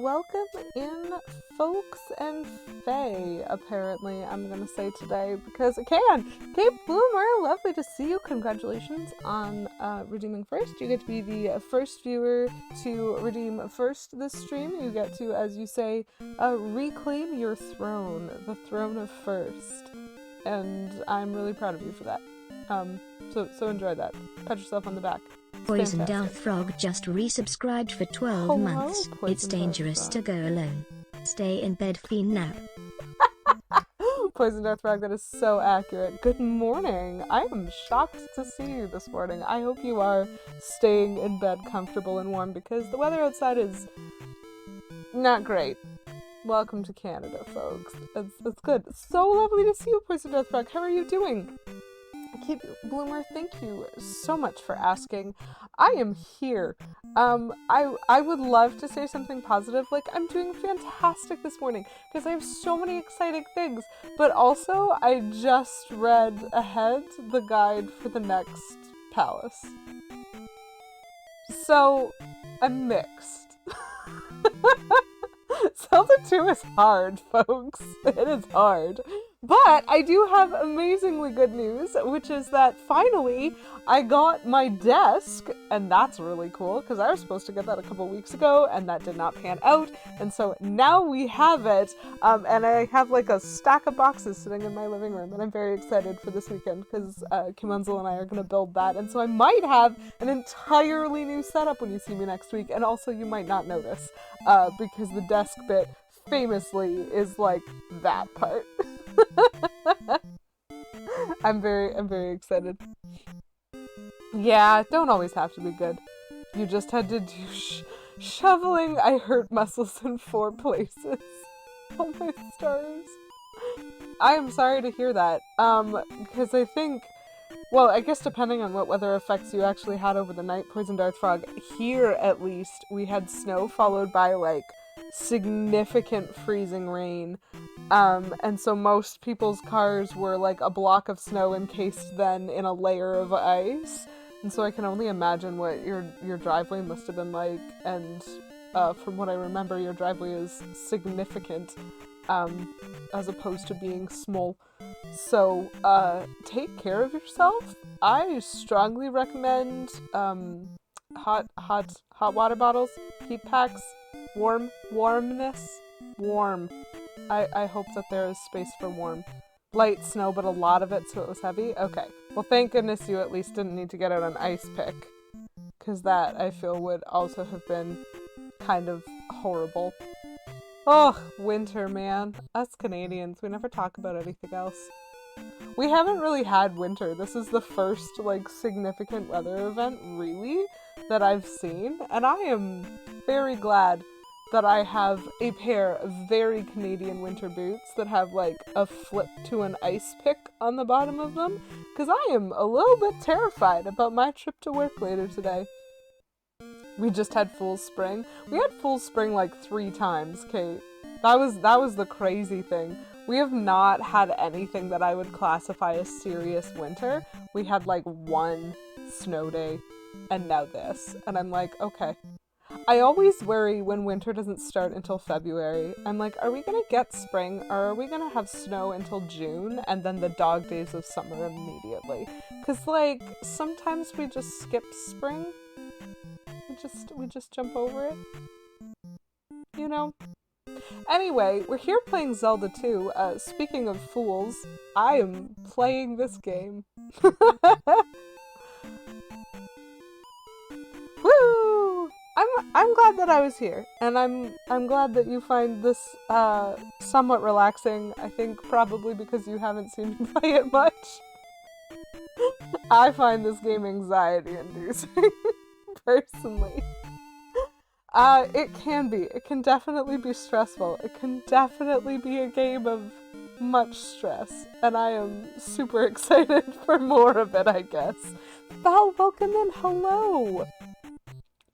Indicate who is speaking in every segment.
Speaker 1: welcome in folks and fae, apparently, I'm gonna say today, because I can! Kate Bloomer, lovely to see you. Congratulations on redeeming first. You get to be the first viewer to redeem first this stream. You get to, as you say, reclaim your throne, the throne of first. And I'm really proud of you for that. So enjoy that. Pat yourself on the back.
Speaker 2: Poison Dart Frog just resubscribed for 12 months. It's dangerous to go alone. Stay in bed, fiend nap.
Speaker 1: Poison Dart Frog, that is so accurate. Good morning. I am shocked to see you this morning. I hope you are staying in bed comfortable and warm because the weather outside is not great. Welcome to Canada, folks. It's good. So lovely to see you, Poison Dart Frog. How are you doing? Bloomer, thank you so much for asking. I am here. I would love to say something positive, like I'm doing fantastic this morning, because I have so many exciting things, but also I just read ahead the guide for the next palace. So, I'm mixed. Zelda II is hard, folks. It is hard. But I do have amazingly good news, which is that finally I got my desk, and that's really cool, because I was supposed to get that a couple weeks ago, and that did not pan out, and so now we have it, and I have like a stack of boxes sitting in my living room, and I'm very excited for this weekend, because Kim Wenzel and I are going to build that, and so I might have an entirely new setup when you see me next week, and also you might not notice, because the desk bit famously is like that part. I'm very excited. Yeah, don't always have to be good. You just had to do shoveling. I hurt muscles in 4 places. Oh my stars. I am sorry to hear that. Because I think, well, I guess depending on what weather effects you actually had over the night, Poison Dart Frog, here at least, we had snow followed by like significant freezing rain. And so most people's cars were like a block of snow encased then in a layer of ice. And so I can only imagine what your driveway must have been like. And from what I remember, your driveway is significant as opposed to being small. So take care of yourself. I strongly recommend hot water bottles, heat packs, warmness. I hope that there is space for warm. Light snow, but a lot of it, so it was heavy? Okay. Well, thank goodness you at least didn't need to get out an ice pick. Because that, I feel, would also have been kind of horrible. Oh, winter, man. Us Canadians, we never talk about anything else. We haven't really had winter. This is the first, like, significant weather event, really, that I've seen. And I am very glad that I have a pair of very Canadian winter boots that have like a flip to an ice pick on the bottom of them, because I am a little bit terrified about my trip to work later today. We just had full spring. We had full spring like 3 times, Kate. That was the crazy thing. We have not had anything that I would classify as serious winter. We had like 1 snow day and now this. And I'm like, okay. I always worry when winter doesn't start until February. I'm like, are we gonna get spring, or are we gonna have snow until June, and then the dog days of summer immediately? Because, like, sometimes we just skip spring. We just jump over it. You know? Anyway, we're here playing Zelda II. Speaking of fools, I am playing this game. Woo! I'm glad that I was here, and I'm glad that you find this somewhat relaxing. I think probably because you haven't seen me play it much. I find this game anxiety-inducing, personally. It can be. It can definitely be stressful. It can definitely be a game of much stress, and I am super excited for more of it, I guess. Val, welcome in. Hello.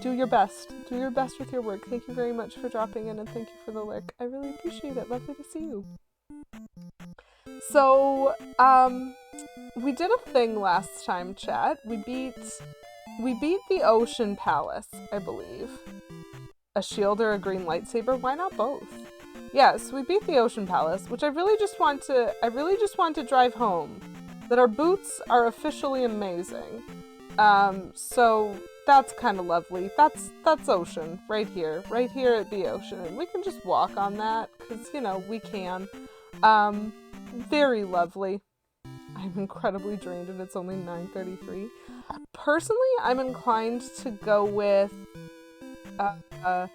Speaker 1: Do your best. Do your best with your work. Thank you very much for dropping in, and thank you for the lurk. I really appreciate it. Lovely to see you. So, we did a thing last time, chat. We beat the Ocean Palace, I believe. a shield or a green lightsaber? Why not both? Yeah, so we beat the Ocean Palace, which I really just want to drive home. That our boots are officially amazing. So that's kind of lovely. That's ocean right here at the ocean, and we can just walk on that because we can. Very lovely. I'm incredibly drained, and it's only 9:33. Personally, I'm inclined to go with a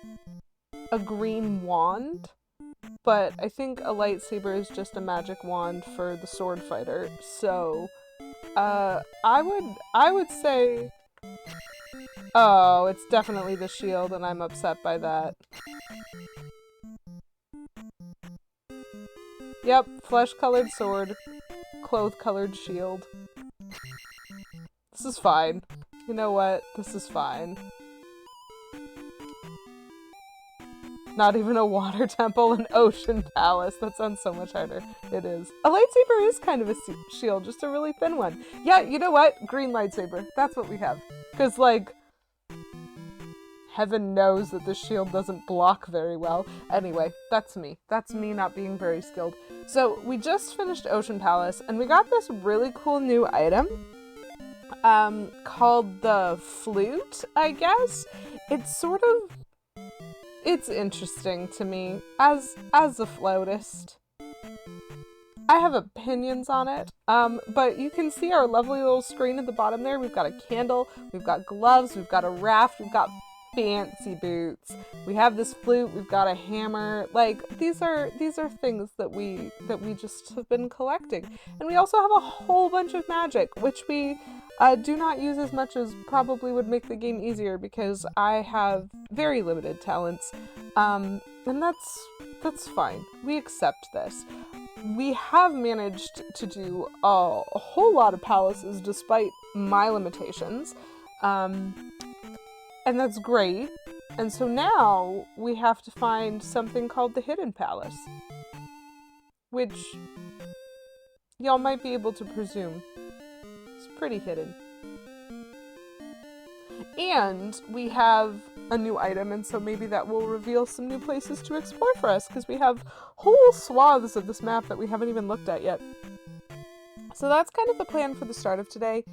Speaker 1: green wand, but I think a lightsaber is just a magic wand for the sword fighter. So, I would say, oh, it's definitely the shield, and I'm upset by that. Yep, flesh-colored sword, cloth-colored shield. This is fine. You know what? This is fine. Not even a water temple, an ocean palace. That sounds so much harder. It is. A lightsaber is kind of a shield, just a really thin one. Yeah, you know what? Green lightsaber. That's what we have. Because, like, heaven knows that this shield doesn't block very well. Anyway, that's me. That's me not being very skilled. So, we just finished Ocean Palace, and we got this really cool new item. Called the flute, I guess. It's interesting to me as a flautist. I have opinions on it, but you can see our lovely little screen at the bottom there. We've got a candle, we've got gloves, we've got a raft, we've got fancy boots. We have this flute, we've got a hammer. Like, these are things that we just have been collecting. And we also have a whole bunch of magic, which we do not use as much as probably would make the game easier because I have very limited talents. And that's fine. We accept this. We have managed to do a whole lot of palaces despite my limitations. And that's great. And so now we have to find something called the Hidden Palace, which y'all might be able to presume is pretty hidden. And we have a new item, and so maybe that will reveal some new places to explore for us, because we have whole swaths of this map that we haven't even looked at yet. So that's kind of the plan for the start of today.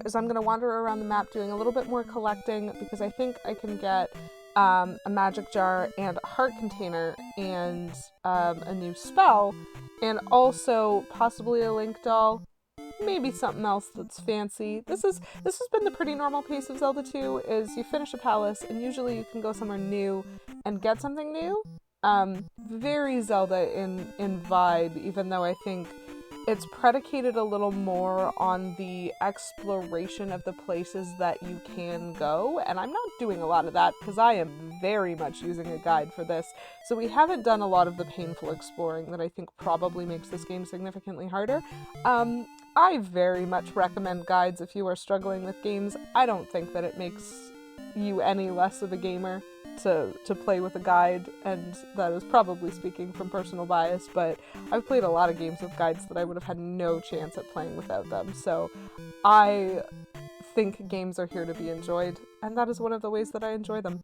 Speaker 1: Is I'm going to wander around the map doing a little bit more collecting, because I think I can get a magic jar and a heart container and a new spell, and also possibly a link doll, maybe something else that's fancy. This has been the pretty normal pace of Zelda 2, is you finish a palace and usually you can go somewhere new and get something new. Very Zelda in vibe, even though I think it's predicated a little more on the exploration of the places that you can go, and I'm not doing a lot of that because I am very much using a guide for this, so we haven't done a lot of the painful exploring that I think probably makes this game significantly harder. I very much recommend guides if you are struggling with games. I don't think that it makes you any less of a gamer to play with a guide, and that is probably speaking from personal bias, but I've played a lot of games with guides that I would have had no chance at playing without them, so I think games are here to be enjoyed, and that is one of the ways that I enjoy them.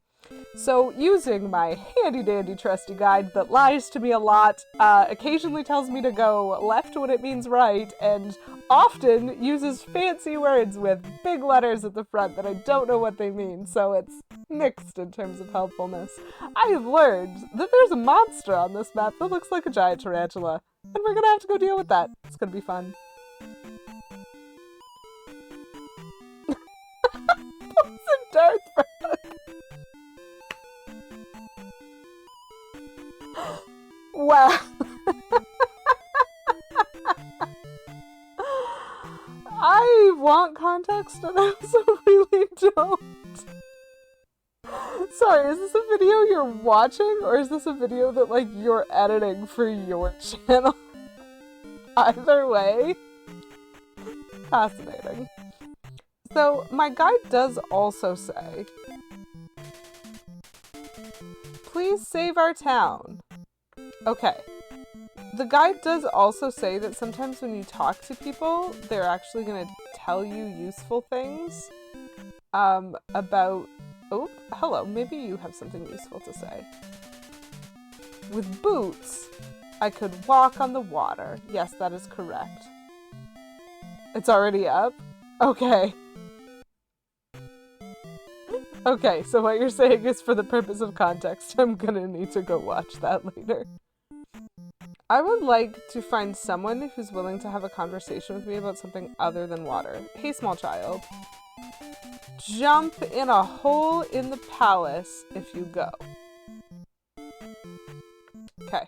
Speaker 1: So, using my handy-dandy trusty guide that lies to me a lot, occasionally tells me to go left when it means right, and often uses fancy words with big letters at the front that I don't know what they mean, so it's mixed in terms of helpfulness. I have learned that there's a monster on this map that looks like a giant tarantula, and we're gonna have to go deal with that. It's gonna be fun. Poison Darth. Wow. I want context and I also really don't. Sorry, is this a video you're watching or is this a video that like you're editing for your channel? Either way, fascinating. So my guide does also say, please save our town. Okay. The guide does also say that sometimes when you talk to people, they're actually going to tell you useful things about Oh, hello. Maybe you have something useful to say. With boots, I could walk on the water. Yes, that is correct. It's already up? Okay. Okay, so what you're saying is for the purpose of context, I'm gonna need to go watch that later. I would like to find someone who's willing to have a conversation with me about something other than water. Hey, small child. Jump in a hole in the palace if you go. Okay.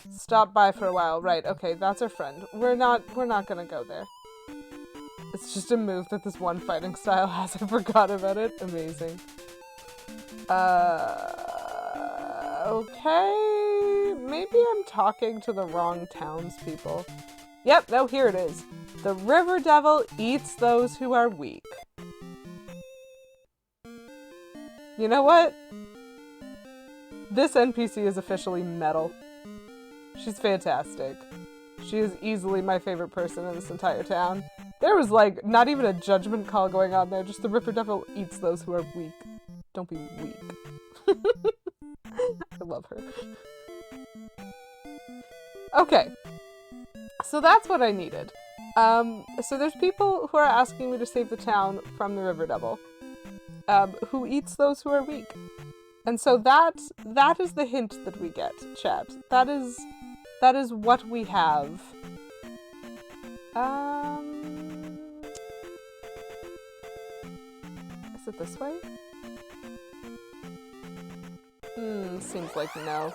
Speaker 1: Stop by for a while. Right, okay, that's our friend. We're not gonna go there. It's just a move that this one fighting style has. I forgot about it. Amazing. Okay. Maybe I'm talking to the wrong townspeople. Yep, no, here it is. The river devil eats those who are weak. You know what? This NPC is officially metal. She's fantastic. She is easily my favorite person in this entire town. There was, like, not even a judgment call going on there, just the river devil eats those who are weak. Don't be weak. I love her. Okay. So that's what I needed. So there's people who are asking me to save the town from the river devil. Who eats those who are weak. And so that is the hint that we get, chat. That is what we have. Is it this way? Seems like no.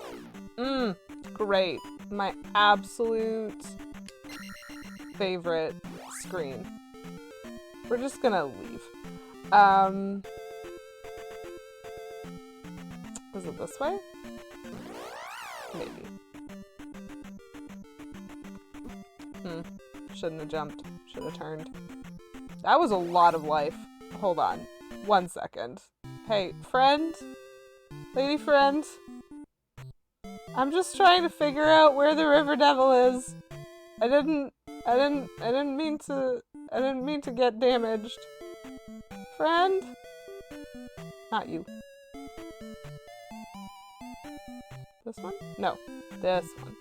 Speaker 1: Great. My absolute favorite screen. We're just gonna leave. Is it this way? Maybe. Shouldn't have jumped. Should have turned. That was a lot of life. Hold on. 1 second. Hey, friend? Lady friend? I'm just trying to figure out where the river devil is. I didn't mean to get damaged. Friend? Not you. This one? No. This one.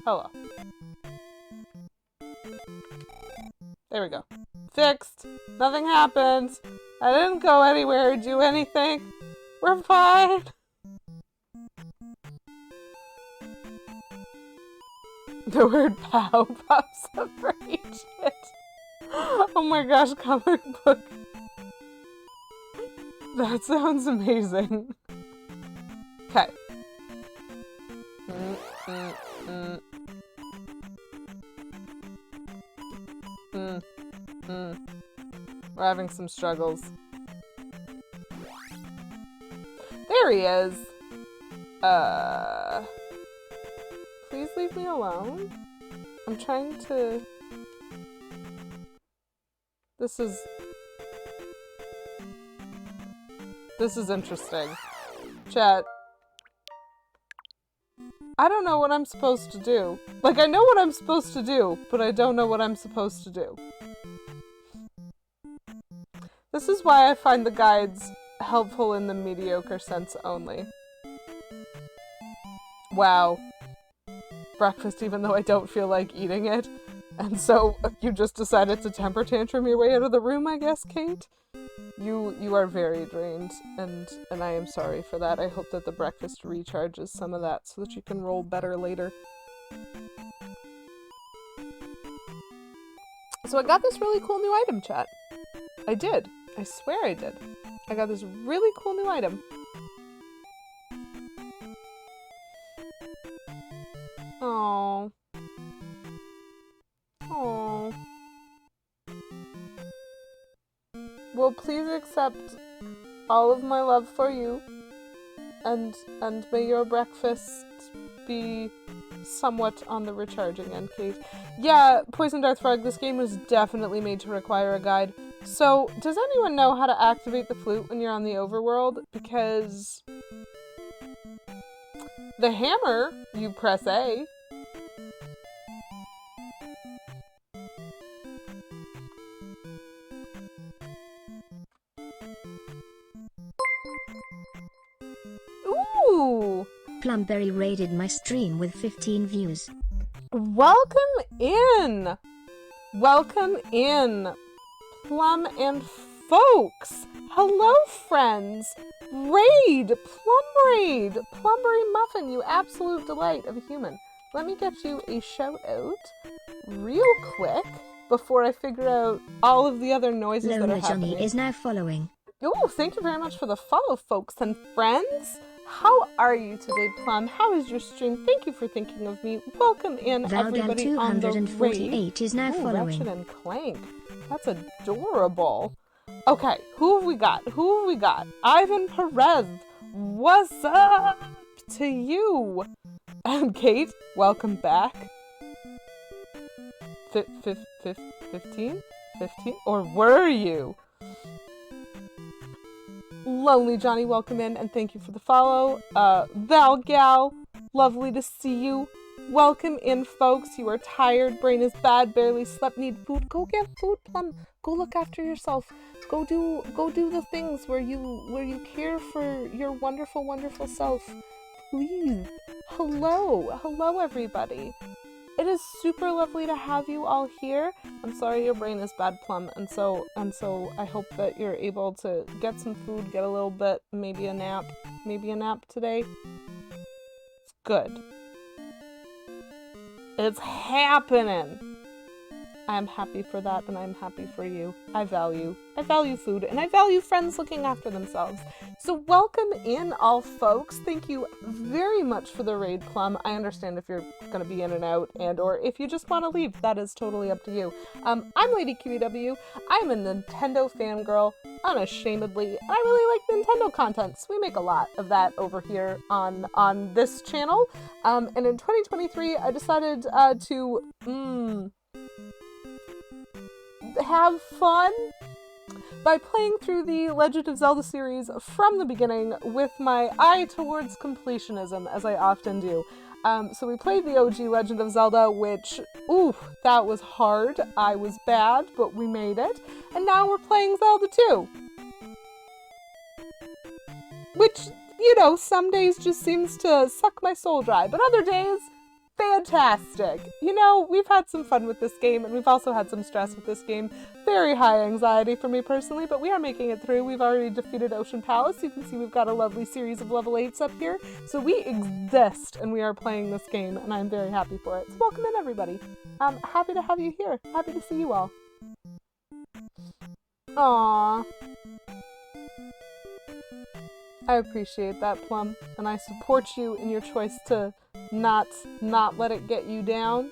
Speaker 1: Hello. There we go. Fixed. Nothing happened. I didn't go anywhere or do anything. We're fine. The word POW pops up for each hit. Oh my gosh, comic book. That sounds amazing. Okay. We're having some struggles. There he is. Please leave me alone. I'm trying to... This is interesting. Chat. I don't know what I'm supposed to do. Like, I know what I'm supposed to do, but I don't know what I'm supposed to do. This is why I find the guides helpful in the mediocre sense only. Wow. Breakfast even though I don't feel like eating it. And so you just decided to temper tantrum your way out of the room, I guess, Kate? You are very drained, and I am sorry for that. I hope that the breakfast recharges some of that so that you can roll better later. So I got this really cool new item, chat. I did. I swear I did. I got this really cool new item. Aww. Aww. Well, please accept all of my love for you, and may your breakfast be somewhat on the recharging end, Kate. Yeah, Poison Darth Frog, this game was definitely made to require a guide. So, does anyone know how to activate the flute when you're on the overworld? Because the hammer, you press A.
Speaker 2: Plumberry raided my stream with 15 views.
Speaker 1: Welcome in! Welcome in, Plum and folks! Hello, friends! Raid! Plum Raid! Plumberry Muffin, you absolute delight of a human. Let me get you a shout out real quick before I figure out all of the other noises that are happening.
Speaker 2: Johnny is now following.
Speaker 1: Oh, thank you very much for the follow, folks and friends. How are you today, Plum? How is your stream? Thank you for thinking of me. Welcome in, everybody on the raid.
Speaker 2: Is now following.
Speaker 1: Ratchet and Clank. That's adorable. Okay, who have we got? Who have we got? Ivan Perez. What's up to you? And Kate, welcome back. 15? Or were you? Lonely Johnny, welcome in, and thank you for the follow. Val Gal, lovely to see you. Welcome in, folks. You are tired, brain is bad, barely slept, need food. Go get food, Plum. Go look after yourself. Go do the things where you care for your wonderful, wonderful self. Please. Hello, everybody. It is super lovely to have you all here. I'm sorry your brain is bad, Plum, and so I hope that you're able to get some food, get a little bit, maybe a nap today. It's good. It's happening. I'm happy for that, and I'm happy for you. I value food, and I value friends looking after themselves. So welcome in, all folks. Thank you very much for the raid, Plum. I understand if you're going to be in and out, or if you just want to leave, that is totally up to you. I'm Lady QEW. I'm a Nintendo fangirl, unashamedly, and I really like Nintendo content, so we make a lot of that over here on this channel. And in 2023, I decided to have fun by playing through the Legend of Zelda series from the beginning with my eye towards completionism, as I often do. So we played the OG Legend of Zelda, which, that was hard. I was bad, but we made it. And now we're playing Zelda 2. Which, some days just seems to suck my soul dry, but other days, fantastic. We've had some fun with this game, and we've also had some stress with this game. Very high anxiety for me personally, but we are making it through. We've already defeated Ocean Palace. You can see we've got a lovely series of level 8s up here. So we exist, and we are playing this game, and I'm very happy for it. So welcome in, everybody. I'm happy to have you here. Happy to see you all. Aww. I appreciate that, Plum, and I support you in your choice to not let it get you down.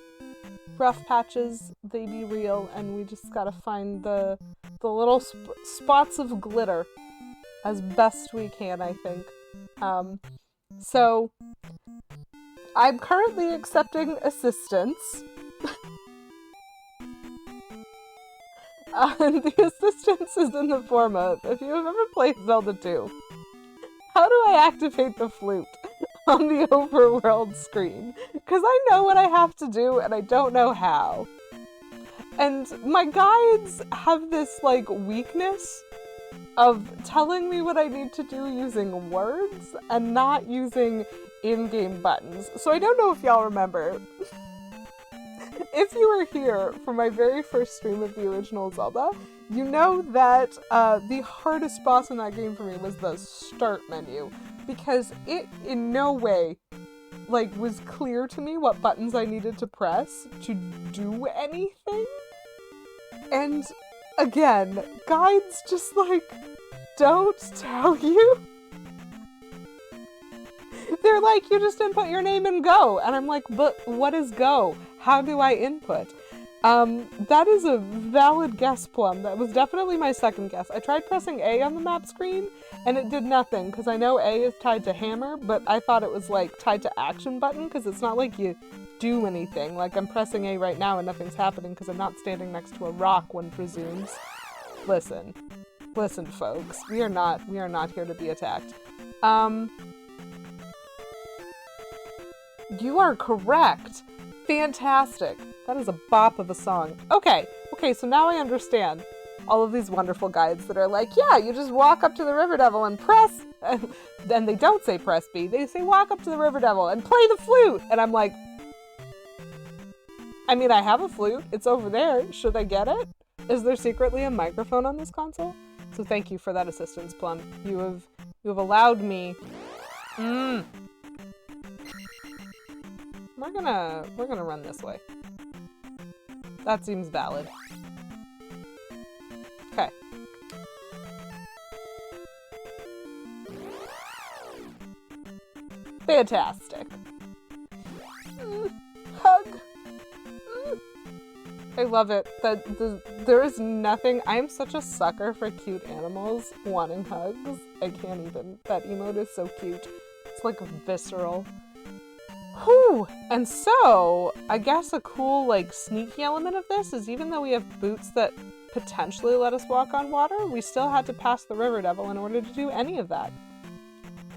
Speaker 1: Rough patches, they be real, and we just gotta find the little spots of glitter as best we can, I think. So I'm currently accepting assistance. And the assistance is in the form of, if you have ever played Zelda 2, how do I activate the flute on the overworld screen? Because I know what I have to do and I don't know how. And my guides have this, weakness of telling me what I need to do using words and not using in-game buttons. So I don't know if y'all remember. If you were here for my very first stream of the original Zelda, you know that the hardest boss in that game for me was the start menu, because it in no way was clear to me what buttons I needed to press to do anything. And again, guides just don't tell you. They're like, you just input your name and go. And I'm like, but what is go? How do I input? That is a valid guess, Plum. That was definitely my second guess. I tried pressing A on the map screen, and it did nothing, because I know A is tied to hammer, but I thought it was, tied to action button, because it's not like you do anything. I'm pressing A right now and nothing's happening, because I'm not standing next to a rock, one presumes. Listen, folks. We are not here to be attacked. You are correct. Fantastic. That is a bop of a song. Okay, so now I understand. all of these wonderful guides that are like, yeah, you just walk up to the River Devil and press, and then they don't say press B, they say walk up to the River Devil and play the flute, and I'm like, I mean, I have a flute, it's over there, should I get it? Is there secretly a microphone on this console? So thank you for that assistance, Plum. You have allowed me. We're gonna run this way. That seems valid. Okay. Fantastic. Hug. I love it. There is nothing. I'm such a sucker for cute animals wanting hugs. I can't even. That emote is so cute. It's like visceral. Whew! And so, I guess a cool, like, sneaky element of this is even though we have boots that potentially let us walk on water, we still had to pass the River Devil in order to do any of that.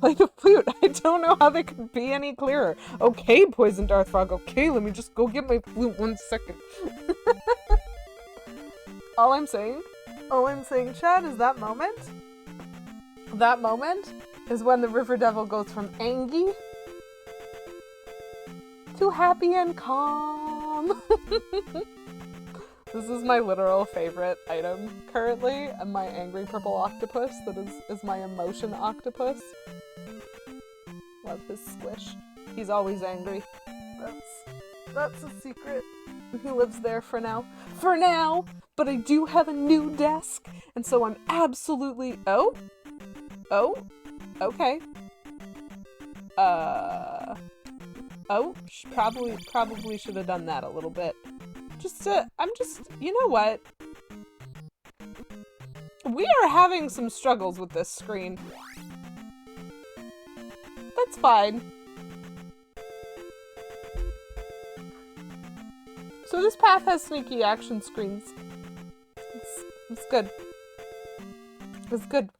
Speaker 1: Like a flute. I don't know how they could be any clearer. Okay, Poison Darth Frog. Okay, let me just go get my flute 1 second. All I'm saying, Chad, is that moment is when the River Devil goes from angry to happy and calm. This is my literal favorite item currently, and my angry purple octopus that is my emotion octopus. Love his squish. He's always angry. That's a secret. He lives there for now. For now! But I do have a new desk, and so I'm absolutely... Oh? Okay. Probably should have done that a little bit. You know what? We are having some struggles with this screen. That's fine. So this path has sneaky action screens. It's good. It's good.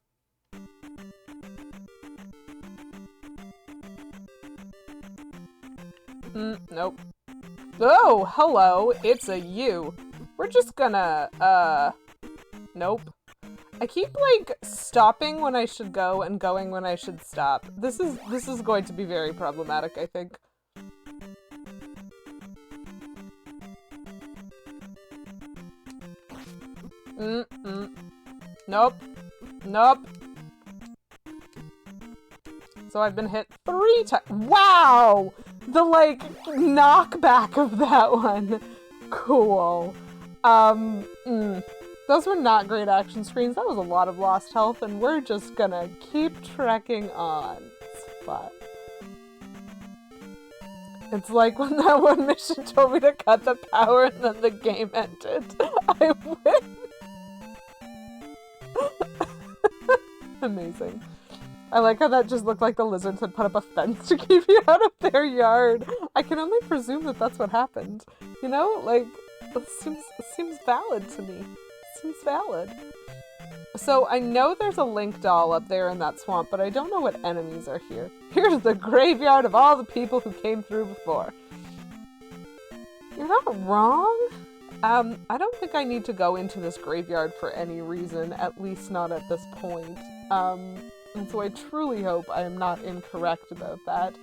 Speaker 1: Nope. Oh, hello. It's a you. We're just gonna, nope. I keep, like, stopping when I should go and going when I should stop. This is going to be very problematic, I think. Nope. So I've been hit 3 times. Wow! The, like, knockback of that one. Cool. Those were not great action screens. That was a lot of lost health, and we're just gonna keep trekking on. It's fun. It's like when that one mission told me to cut the power and then the game ended. I win! Amazing. I like how that just looked like the lizards had put up a fence to keep you out of their yard. I can only presume that that's what happened. You know, like, it seems valid to me. Seems valid. So I know there's a Link doll up there in that swamp, but I don't know what enemies are here. Here's the graveyard of all the people who came through before. You're not wrong. I don't think I need to go into this graveyard for any reason, at least not at this point. And so I truly hope I am not incorrect about that.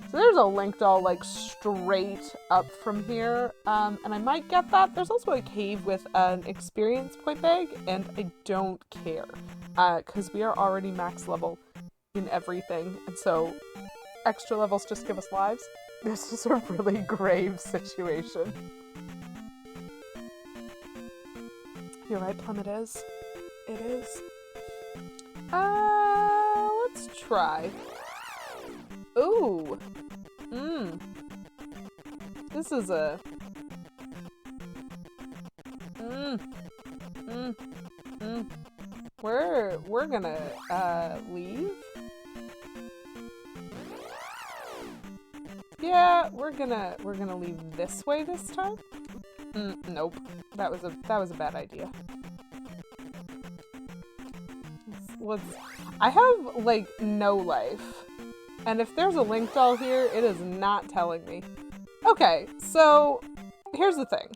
Speaker 1: So there's a Link doll, like, straight up from here, and I might get that. There's also a cave with an experience point bag, and I don't care, because we are already max level in everything, and so extra levels just give us lives. This is a really grave situation. You're right, Plum, it is. It is. Let's try. Ooh. This is a... We're gonna, leave? Yeah, we're gonna leave this way this time? Nope. That was a bad idea. I have, like, no life. And if there's a Link doll here, it is not telling me. Okay, so here's the thing.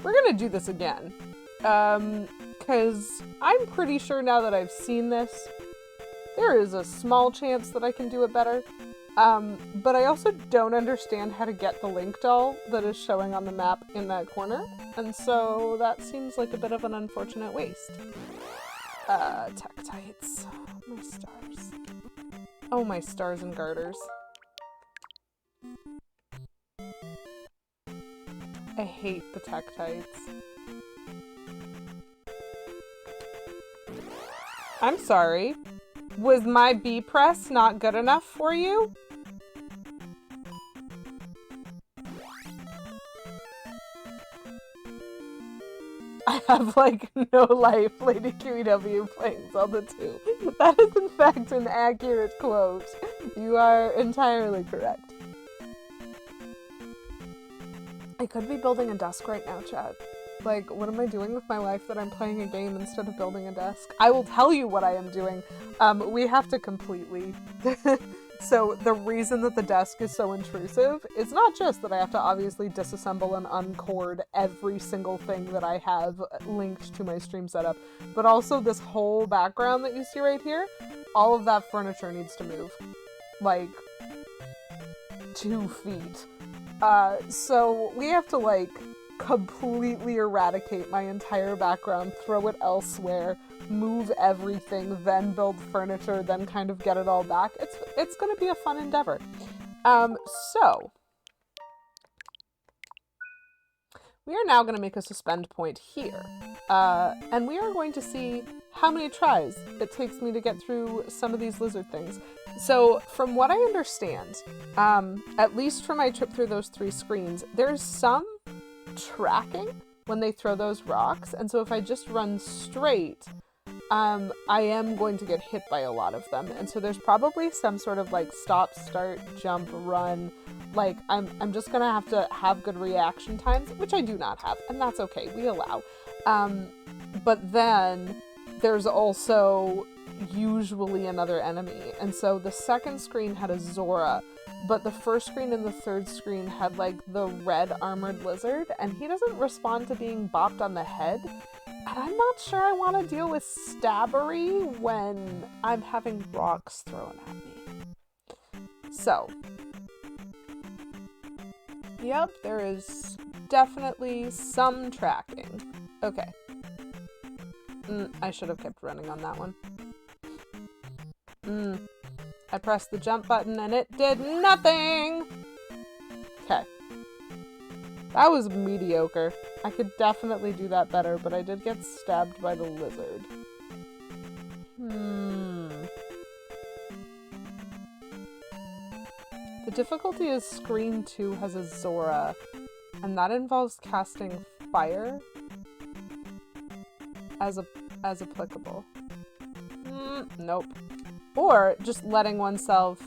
Speaker 1: we're gonna do this again. Because I'm pretty sure now that I've seen this, there is a small chance that I can do it better. But I also don't understand how to get the Link doll that is showing on the map in that corner, and so that seems like a bit of an unfortunate waste. Tektites. My stars. Oh, my stars and garters. I hate the Tektites. I'm sorry. Was my B press not good enough for you? I have, like, no life, Lady QEW playing Zelda 2. That is, in fact, an accurate quote. You are entirely correct. I could be building a desk right now, chat. Like, what am I doing with my life that I'm playing a game instead of building a desk? I will tell you what I am doing. We have to completely... So the reason that the desk is so intrusive is not just that I have to obviously disassemble and uncord every single thing that I have linked to my stream setup, but also this whole background that you see right here, all of that furniture needs to move. Like, 2 feet. So we have to, like, completely eradicate my entire background, throw it elsewhere, move everything, then build furniture, then kind of get it all back. It's gonna be a fun endeavor. So we are now gonna make a suspend point here. And we are going to see how many tries it takes me to get through some of these lizard things. So from what I understand, at least for my trip through those 3 screens, there's some tracking when they throw those rocks, and so if I just run straight, I am going to get hit by a lot of them, and so there's probably some sort of like stop, start, jump, run, like I'm just gonna have to have good reaction times, which I do not have, and that's okay, we allow. But then there's also usually another enemy, and so the second screen had a Zora, but the first screen and the third screen had like the red armored lizard, and he doesn't respond to being bopped on the head. And I'm not sure I want to deal with stabbery when I'm having rocks thrown at me. So, yep, there is definitely some tracking. Okay. I should have kept running on that one. I pressed the jump button and it did nothing! Okay. That was mediocre. I could definitely do that better, but I did get stabbed by the lizard. The difficulty is screen 2 has a Zora, and that involves casting fire as applicable. Nope. Or just letting oneself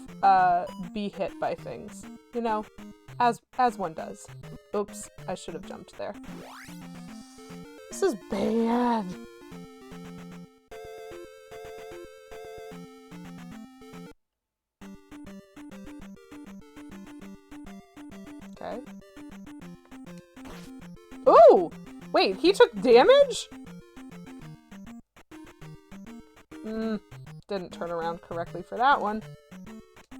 Speaker 1: be hit by things. You know, as one does. Oops, I should have jumped there. This is bad. Okay. Ooh! Wait, he took damage? Didn't turn around correctly for that one.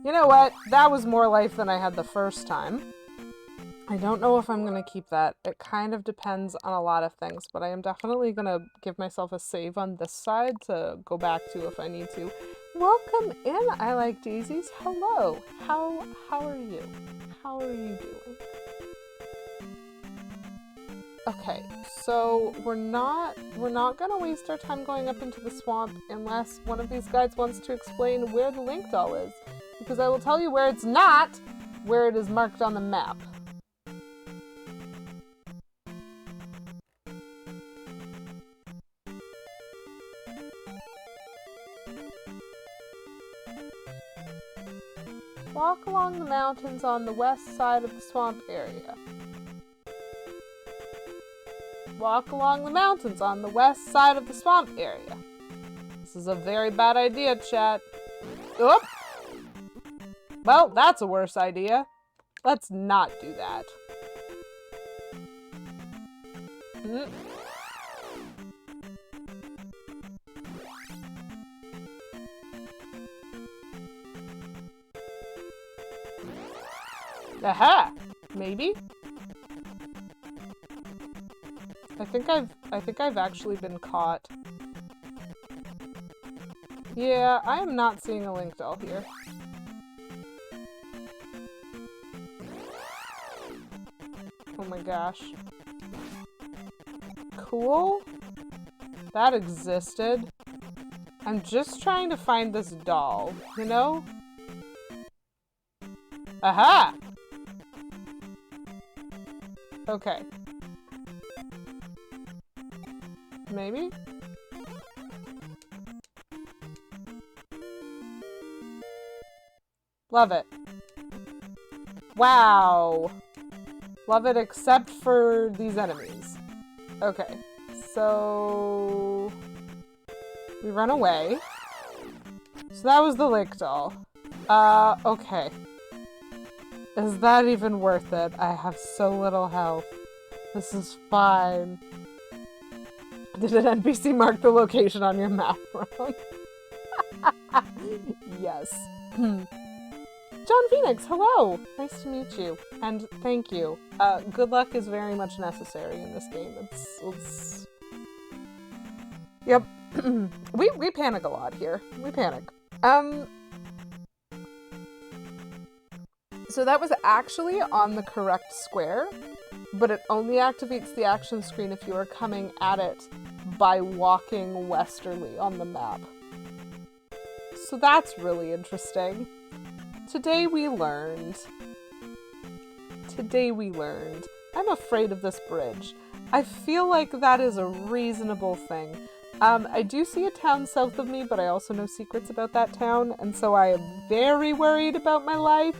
Speaker 1: You know what? That was more life than I had the first time. I don't know if I'm going to keep that. It kind of depends on a lot of things, but I am definitely going to give myself a save on this side to go back to if I need to. Welcome in, I Like Daisies. Hello. How are you? How are you doing? Okay, so we're not gonna waste our time going up into the swamp unless one of these guys wants to explain where the Link doll is, because I will tell you where it's not, where it is marked on the map. Walk along the mountains on the west side of the swamp area. Walk along the mountains on the west side of the swamp area. This is a very bad idea, chat. Oop! Well, that's a worse idea. Let's not do that. Mm. Aha! Maybe? I think I've actually been caught. Yeah, I am not seeing a Link doll here. Oh my gosh. Cool. That existed. I'm just trying to find this doll, you know? Aha! Okay. Maybe? Love it. Wow. Love it except for these enemies. Okay. So... we run away. So that was the Link doll. Okay. Is that even worth it? I have so little health. This is fine. Did an NPC mark the location on your map wrong? Yes. John Phoenix, hello! Nice to meet you. And thank you. Good luck is very much necessary in this game. It's... Yep. we panic a lot here. We panic. So that was actually on the correct square, but it only activates the action screen if you are coming at it by walking westerly on the map. So that's really interesting. Today we learned. I'm afraid of this bridge. I feel like that is a reasonable thing. I do see a town south of me, but I also know secrets about that town, and so I am very worried about my life.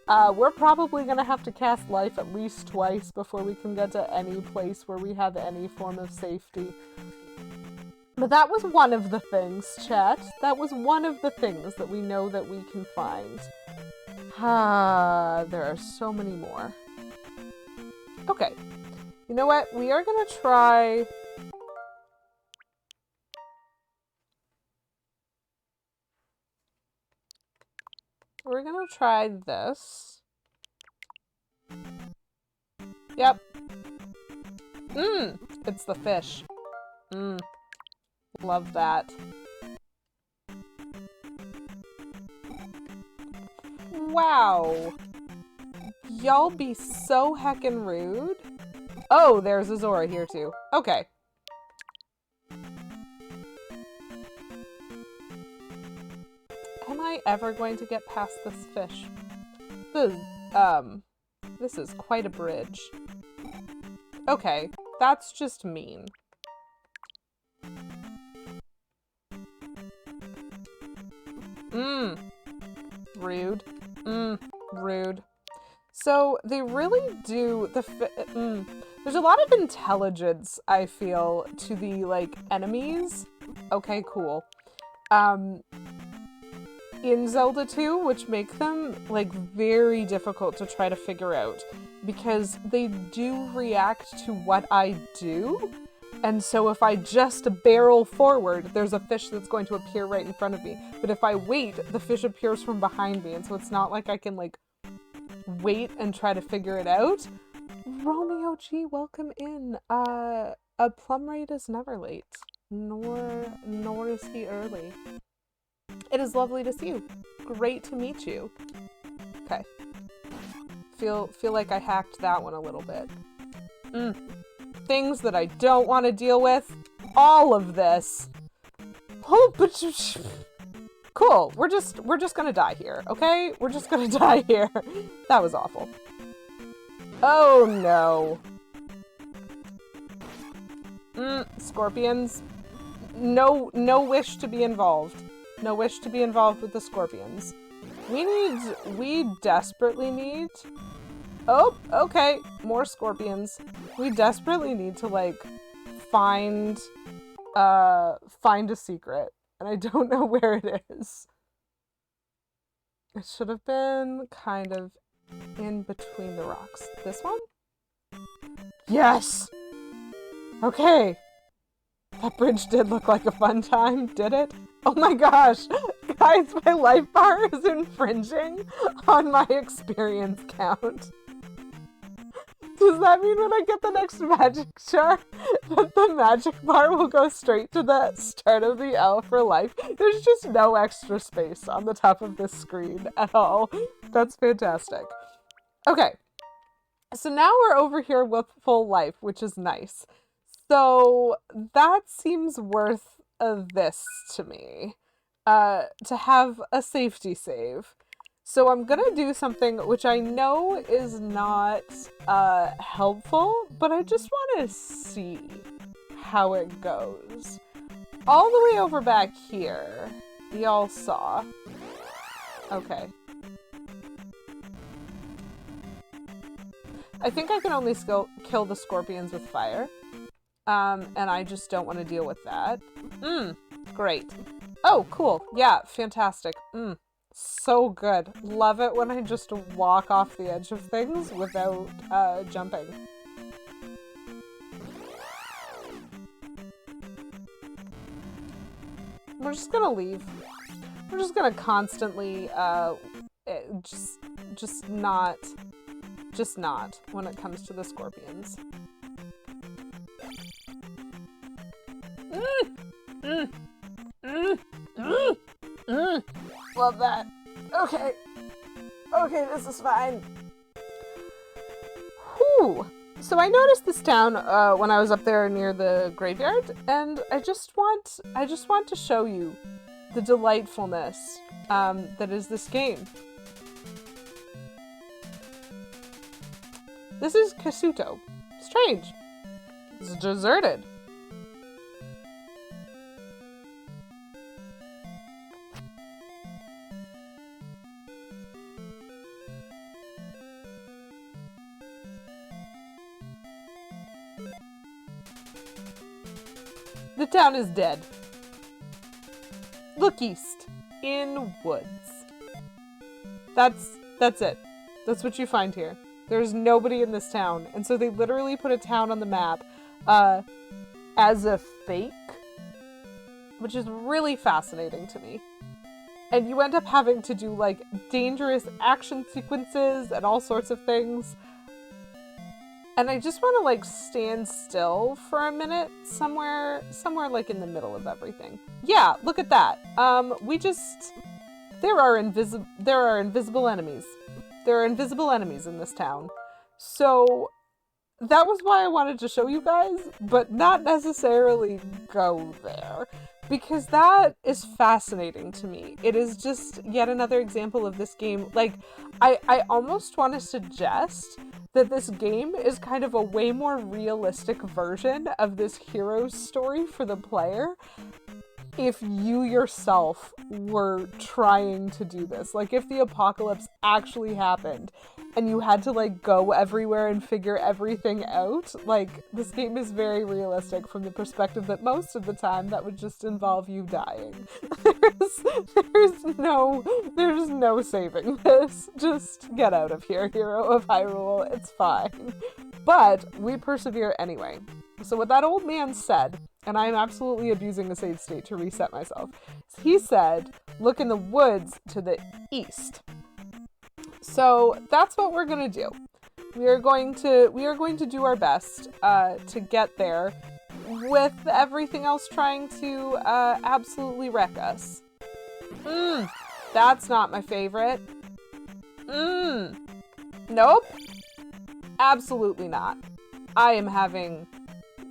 Speaker 1: We're probably gonna have to cast life at least twice before we can get to any place where we have any form of safety. But that was one of the things, chat. That was one of the things that we know that we can find. There are so many more. Okay. You know what? We are gonna try... we're gonna try this. Yep. It's the fish. Love that. Wow. Y'all be so heckin' rude. Oh, there's a Zora here too. Okay. Am I ever going to get past this fish? This is quite a bridge. Okay, that's just mean. Rude. Rude. So they really do there's a lot of intelligence, I feel, to the, like, enemies. Okay, cool. In Zelda II, which make them, like, very difficult to try to figure out, because they do react to what I do, and so if I just barrel forward, there's a fish that's going to appear right in front of me, but if I wait, the fish appears from behind me, and so it's not like I can, like, wait and try to figure it out. Romeo G, welcome in. A plum raid is never late, nor is he early. It is lovely to see you. Great to meet you. Okay. Feel like I hacked that one a little bit. Things that I don't want to deal with. All of this. Oh, but cool. We're just gonna die here, okay? We're just gonna die here. That was awful. Oh no. Scorpions. No wish to be involved. No wish to be involved with the scorpions. We desperately need... oh, okay. More scorpions. We desperately need to, like, find a secret. And I don't know where it is. It should have been kind of in between the rocks. This one? Yes! Okay. That bridge did look like a fun time, did it? Oh my gosh! Guys, my life bar is infringing on my experience count. Does that mean when I get the next magic jar that the magic bar will go straight to the start of the L for life? There's just no extra space on the top of this screen at all. That's fantastic. Okay, so now we're over here with full life, which is nice. So that seems worth this to me, to have a safety save. So I'm gonna do something which I know is not helpful, but I just want to see how it goes. All the way over back here, y'all saw. Okay. I think I can only kill the scorpions with fire. And I just don't want to deal with that. Great. Oh, cool. Yeah, fantastic. So good. Love it when I just walk off the edge of things without jumping. We're just gonna leave. We're just gonna constantly just not when it comes to the scorpions. Love that. Okay. Okay, this is fine. Whew. So I noticed this town when I was up there near the graveyard, and I just want to show you the delightfulness that is this game. This is Kasuto. Strange. It's deserted. The town is dead. Look east. In woods. That's it. That's what you find here. There's nobody in this town. And so they literally put a town on the map as a fake, which is really fascinating to me. And you end up having to do like dangerous action sequences and all sorts of things. And I just want to like stand still for a minute somewhere like in the middle of everything. Yeah, look at that. There are invisible enemies. There are invisible enemies in this town. So that was why I wanted to show you guys, but not necessarily go there. Because that is fascinating to me. It is just yet another example of this game. Like, I almost want to suggest that this game is kind of a way more realistic version of this hero's story for the player if you yourself were trying to do this. Like, if the apocalypse actually happened and you had to, like, go everywhere and figure everything out, like, this game is very realistic from the perspective that most of the time that would just involve you dying. There's no saving this. Just get out of here, hero of Hyrule. It's fine. But we persevere anyway. So what that old man said, and I am absolutely abusing the save state to reset myself, he said, look in the woods to the east. So that's what we're going to do. We are going to do our best to get there with everything else trying to absolutely wreck us. That's not my favorite. Nope. Absolutely not. I am having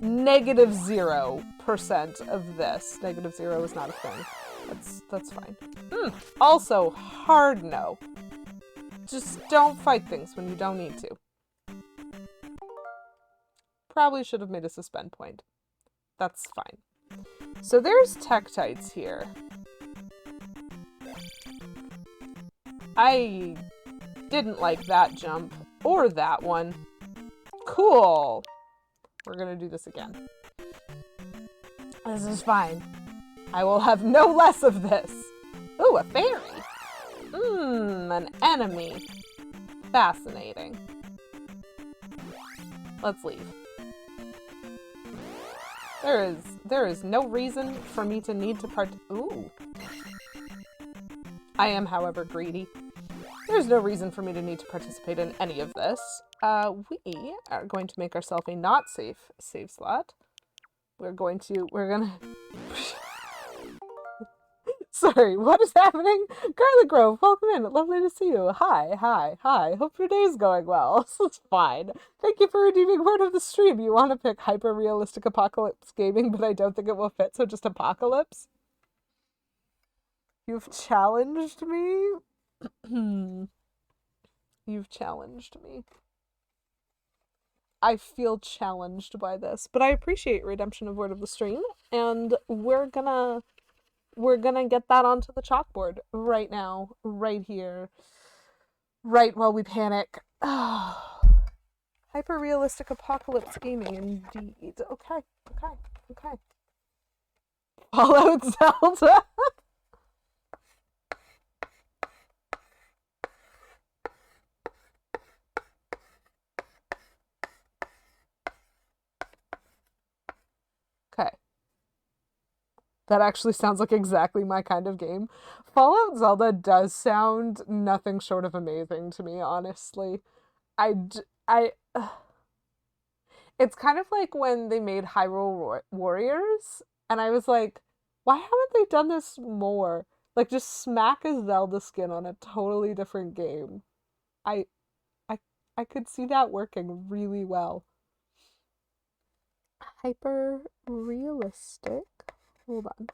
Speaker 1: -0% of this. -0 is not a thing. That's fine. Also, hard no. Just don't fight things when you don't need to. Probably should have made a suspend point. That's fine. So there's Tektites here. I didn't like that jump. Or that one. Cool. We're gonna do this again. This is fine. I will have no less of this. Ooh, a fairy. An enemy. Fascinating. Let's leave. There is no reason for me to need to Ooh. I am, however, greedy. There's no reason for me to need to participate in any of this. We are going to make ourselves a not safe save slot. We're gonna... Sorry, what is happening? Garlic Grove, welcome in. Lovely to see you. Hi. Hope your day's going well. This is fine. Thank you for redeeming word of the stream. You want to pick hyper-realistic apocalypse gaming, but I don't think it will fit, so just apocalypse? You've challenged me? You've challenged me. I feel challenged by this, but I appreciate redemption of word of the stream, and we're gonna get that onto the chalkboard right now, right here, right while we panic. Oh, hyper-realistic apocalypse gaming, indeed. Okay. Fallout Zelda. Okay. That actually sounds like exactly my kind of game. Fallout Zelda does sound nothing short of amazing to me, honestly. It's kind of like when they made Hyrule Warriors, and I was like, why haven't they done this more? Like, just smack a Zelda skin on a totally different game. I could see that working really well. Hyper realistic. Hold on.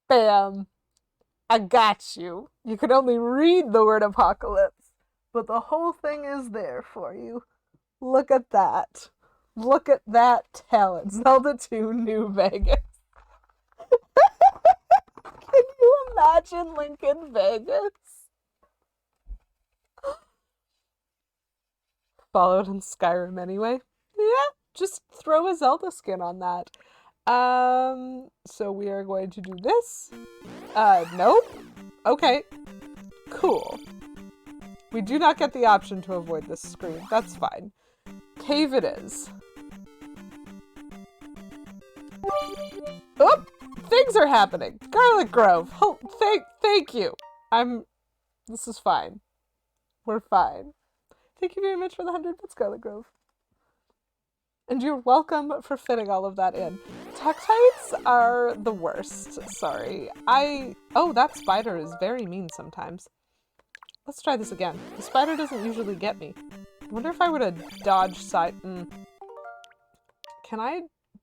Speaker 1: Bam. I got you. You could only read the word apocalypse, but the whole thing is there for you. Look at that. Look at that talent. Zelda II New Vegas. Can you imagine Link in Vegas? Followed in Skyrim anyway. Yeah, just throw a Zelda skin on that. So we are going to do this. Nope. Okay. Cool. We do not get the option to avoid this screen. That's fine. Cave it is. Oop! Things are happening. Garlic Grove. Oh, thank you. This is fine. We're fine. Thank you very much for the 100 bits, Garlic Grove. And you're welcome for fitting all of that in. Tektites are the worst. Sorry. Oh, that spider is very mean sometimes. Let's try this again. The spider doesn't usually get me. I wonder if I were to dodge Can I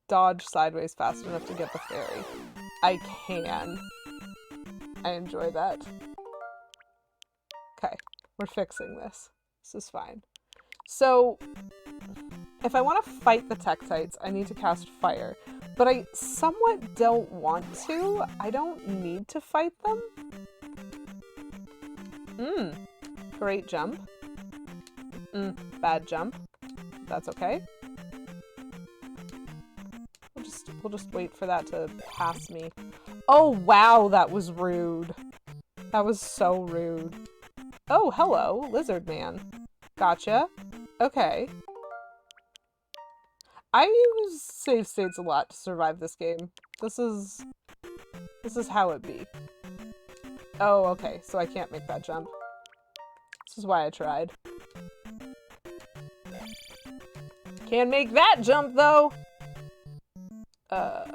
Speaker 1: dodge sideways fast enough to get the fairy? I can. I enjoy that. Okay, we're fixing this. This is fine. So, if I want to fight the Tektites, I need to cast fire. But I somewhat don't want to. I don't need to fight them. Great jump. Bad jump. That's okay. We'll just wait for that to pass me. Oh wow, that was rude. That was so rude. Oh, hello, lizard man. Gotcha. Okay. I use save states a lot to survive this game. This is how it be. Oh, okay, so I can't make that jump. This is why I tried. Can't make that jump, though! There's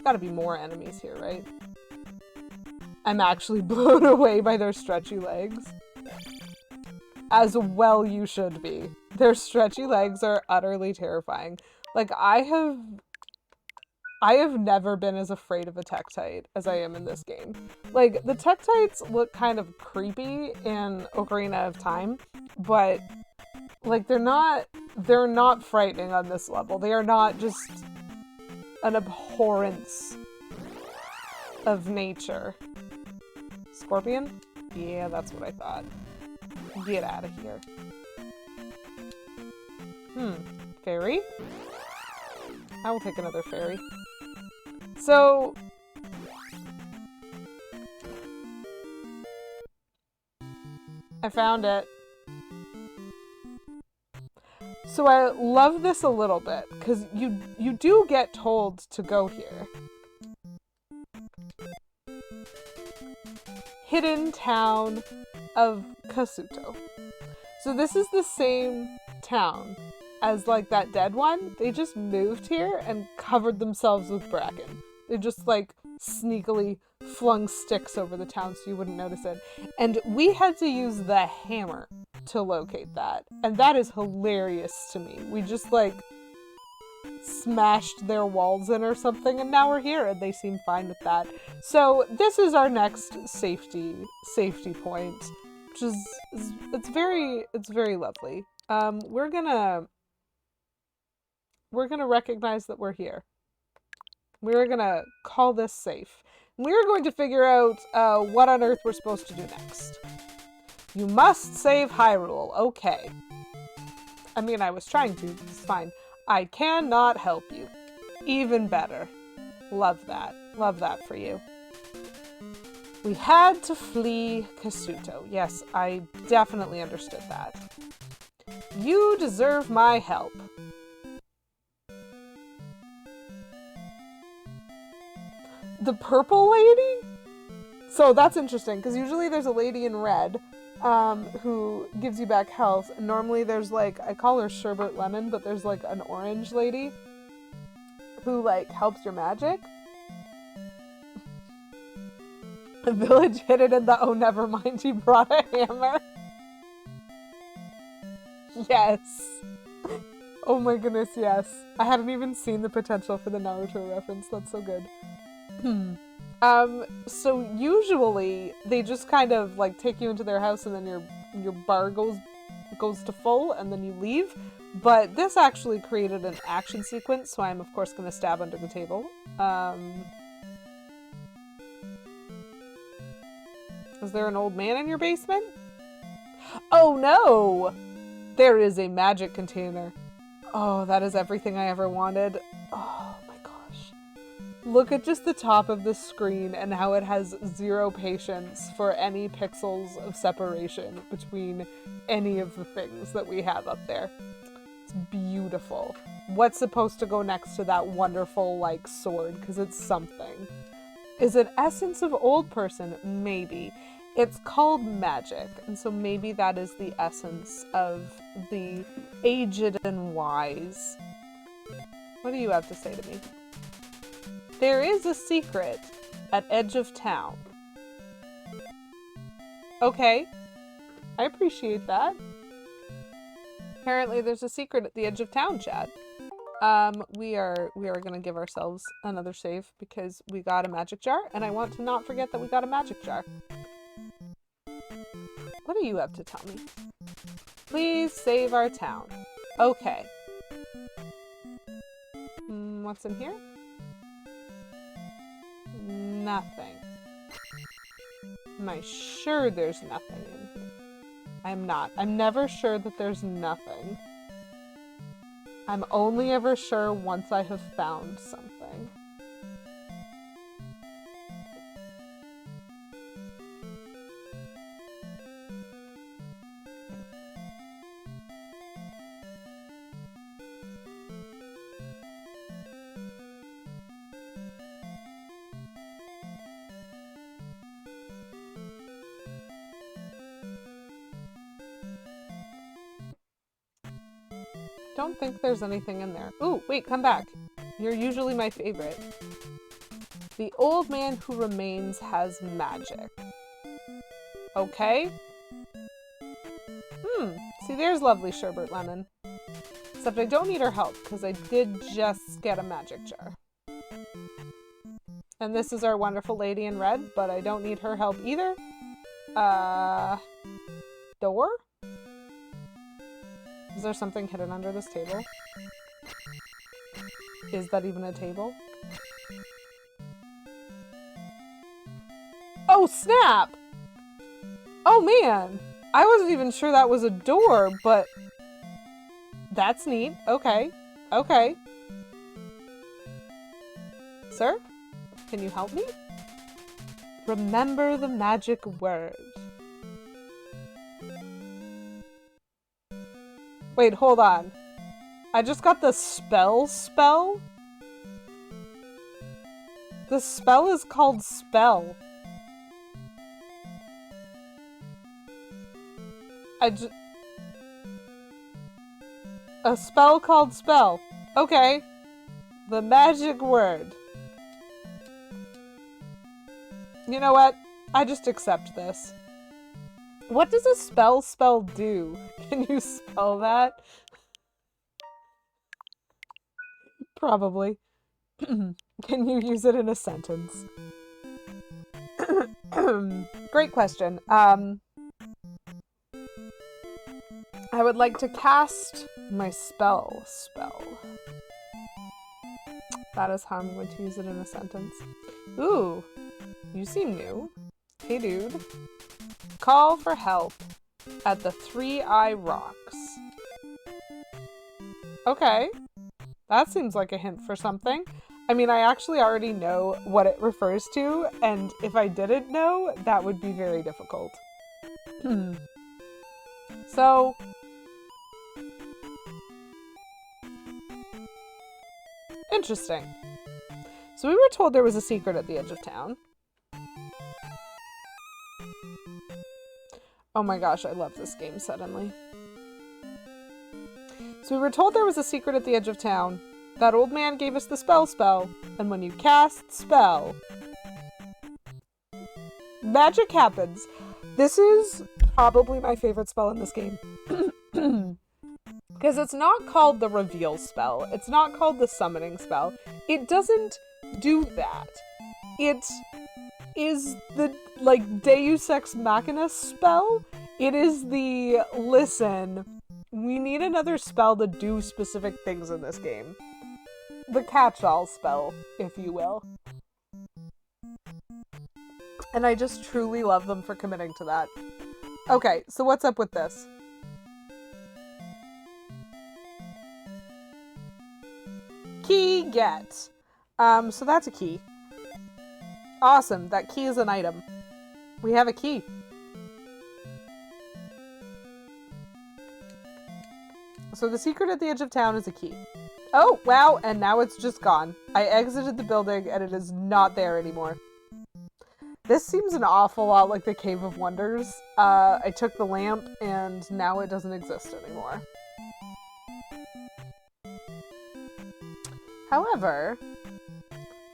Speaker 1: gotta be more enemies here, right? I'm actually blown away by their stretchy legs. As well you should be. Their stretchy legs are utterly terrifying. Like, I have never been as afraid of a Tektite as I am in this game. Like, the Tektites look kind of creepy in Ocarina of Time, but, like, they're not frightening on this level. They are not just an abhorrence of nature. Scorpion? Yeah, that's what I thought. Get out of here. Fairy? I will take another fairy. So... I found it. So I love this a little bit, because you do get told to go here. Hidden town of Kasuto. So this is the same town as like that dead one. They just moved here and covered themselves with bracken. They just like sneakily flung sticks over the town so you wouldn't notice it. And we had to use the hammer to locate that. And that is hilarious to me. We just like smashed their walls in or something and now we're here and they seem fine with that. So this is our next safety point, which is it's very lovely. We're gonna recognize that we're here. We're gonna call this safe. We're going to figure out what on earth we're supposed to do next. You must save Hyrule. Okay. I mean, I was trying to. It's fine. I cannot help you. Even better. Love that. Love that for you. We had to flee Kasuto. Yes, I definitely understood that. You deserve my help. The purple lady? So that's interesting, because usually there's a lady in red who gives you back health. And normally there's like, I call her Sherbet Lemon, but there's like an orange lady who like helps your magic. The village hid it in the, oh never mind, he brought a hammer. Yes. Oh my goodness, yes. I hadn't even seen the potential for the Naruto reference. That's so good. So usually they just kind of like take you into their house and then your bar goes to full and then you leave. But this actually created an action sequence, so I'm of course going to stab under the table. Is there an old man in your basement? Oh no! There is a magic container. Oh, that is everything I ever wanted. Oh my gosh. Look at just the top of the screen and how it has zero patience for any pixels of separation between any of the things that we have up there. It's beautiful. What's supposed to go next to that wonderful, like, sword? Because it's something. Is it essence of old person? Maybe. It's called magic, and so maybe that is the essence of the aged and wise. What do you have to say to me? There is a secret at edge of town. Okay. I appreciate that. Apparently there's a secret at the edge of town, Chad. We are gonna give ourselves another save because we got a magic jar, and I want to not forget that we got a magic jar. What do you have to tell me? Please save our town. Okay. What's in here? Nothing. Am I sure there's nothing in here? I'm not. I'm never sure that there's nothing. I'm only ever sure once I have found something. Don't think there's anything in there. Ooh, wait, come back. You're usually my favorite. The old man who remains has magic. Okay. See, there's lovely Sherbet Lemon. Except I don't need her help, because I did just get a magic jar. And this is our wonderful lady in red, but I don't need her help either. Door? Is there something hidden under this table? Is that even a table? Oh, snap! Oh, man! I wasn't even sure that was a door, but... That's neat. Okay. Okay. Sir? Can you help me? Remember the magic word. Wait, hold on. I just got the spell? The spell is called spell. A spell called spell. Okay. The magic word. You know what? I just accept this. What does a spell do? Can you spell that? Probably. Can you use it in a sentence? Great question. I would like to cast my spell. That is how I'm going to use it in a sentence. Ooh, you seem new. Hey dude. Call for help at the 3-Eye Rocks. Okay. That seems like a hint for something. I mean, I actually already know what it refers to, and if I didn't know, that would be very difficult. So... interesting. So we were told there was a secret at the edge of town. Oh my gosh, I love this game suddenly. So we were told there was a secret at the edge of town. That old man gave us the spell, and when you cast spell, magic happens. This is probably my favorite spell in this game. Because it's not called the reveal spell. It's not called the summoning spell. It doesn't do that. It is the, like, Deus Ex Machina spell. It is the, listen, we need another spell to do specific things in this game. The catch-all spell, if you will. And I just truly love them for committing to that. Okay, so what's up with this? Key get. So that's a key. Awesome, that key is an item. We have a key. So the secret at the edge of town is a key. Oh, wow, and now it's just gone. I exited the building and it is not there anymore. This seems an awful lot like the Cave of Wonders. I took the lamp and now it doesn't exist anymore. However,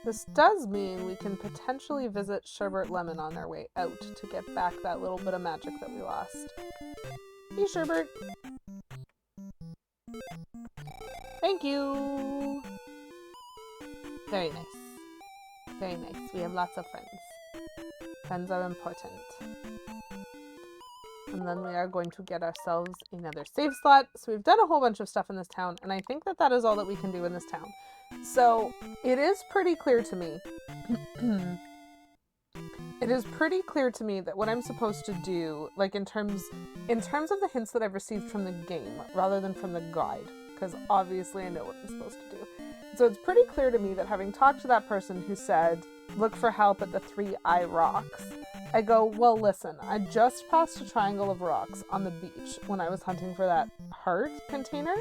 Speaker 1: this does mean we can potentially visit Sherbert Lemon on our way out to get back that little bit of magic that we lost. Hey, Sherbert. Thank you! Very nice. Very nice. We have lots of friends. Friends are important. And then we are going to get ourselves another save slot. So we've done a whole bunch of stuff in this town, and I think that that is all that we can do in this town. So it is pretty clear to me. It is pretty clear to me that what I'm supposed to do, like in terms of the hints that I've received from the game, rather than from the guide, because obviously I know what I'm supposed to do. So it's pretty clear to me that having talked to that person who said, look for help at the 3-Eye Rocks, I go, well, listen, I just passed a triangle of rocks on the beach when I was hunting for that heart container.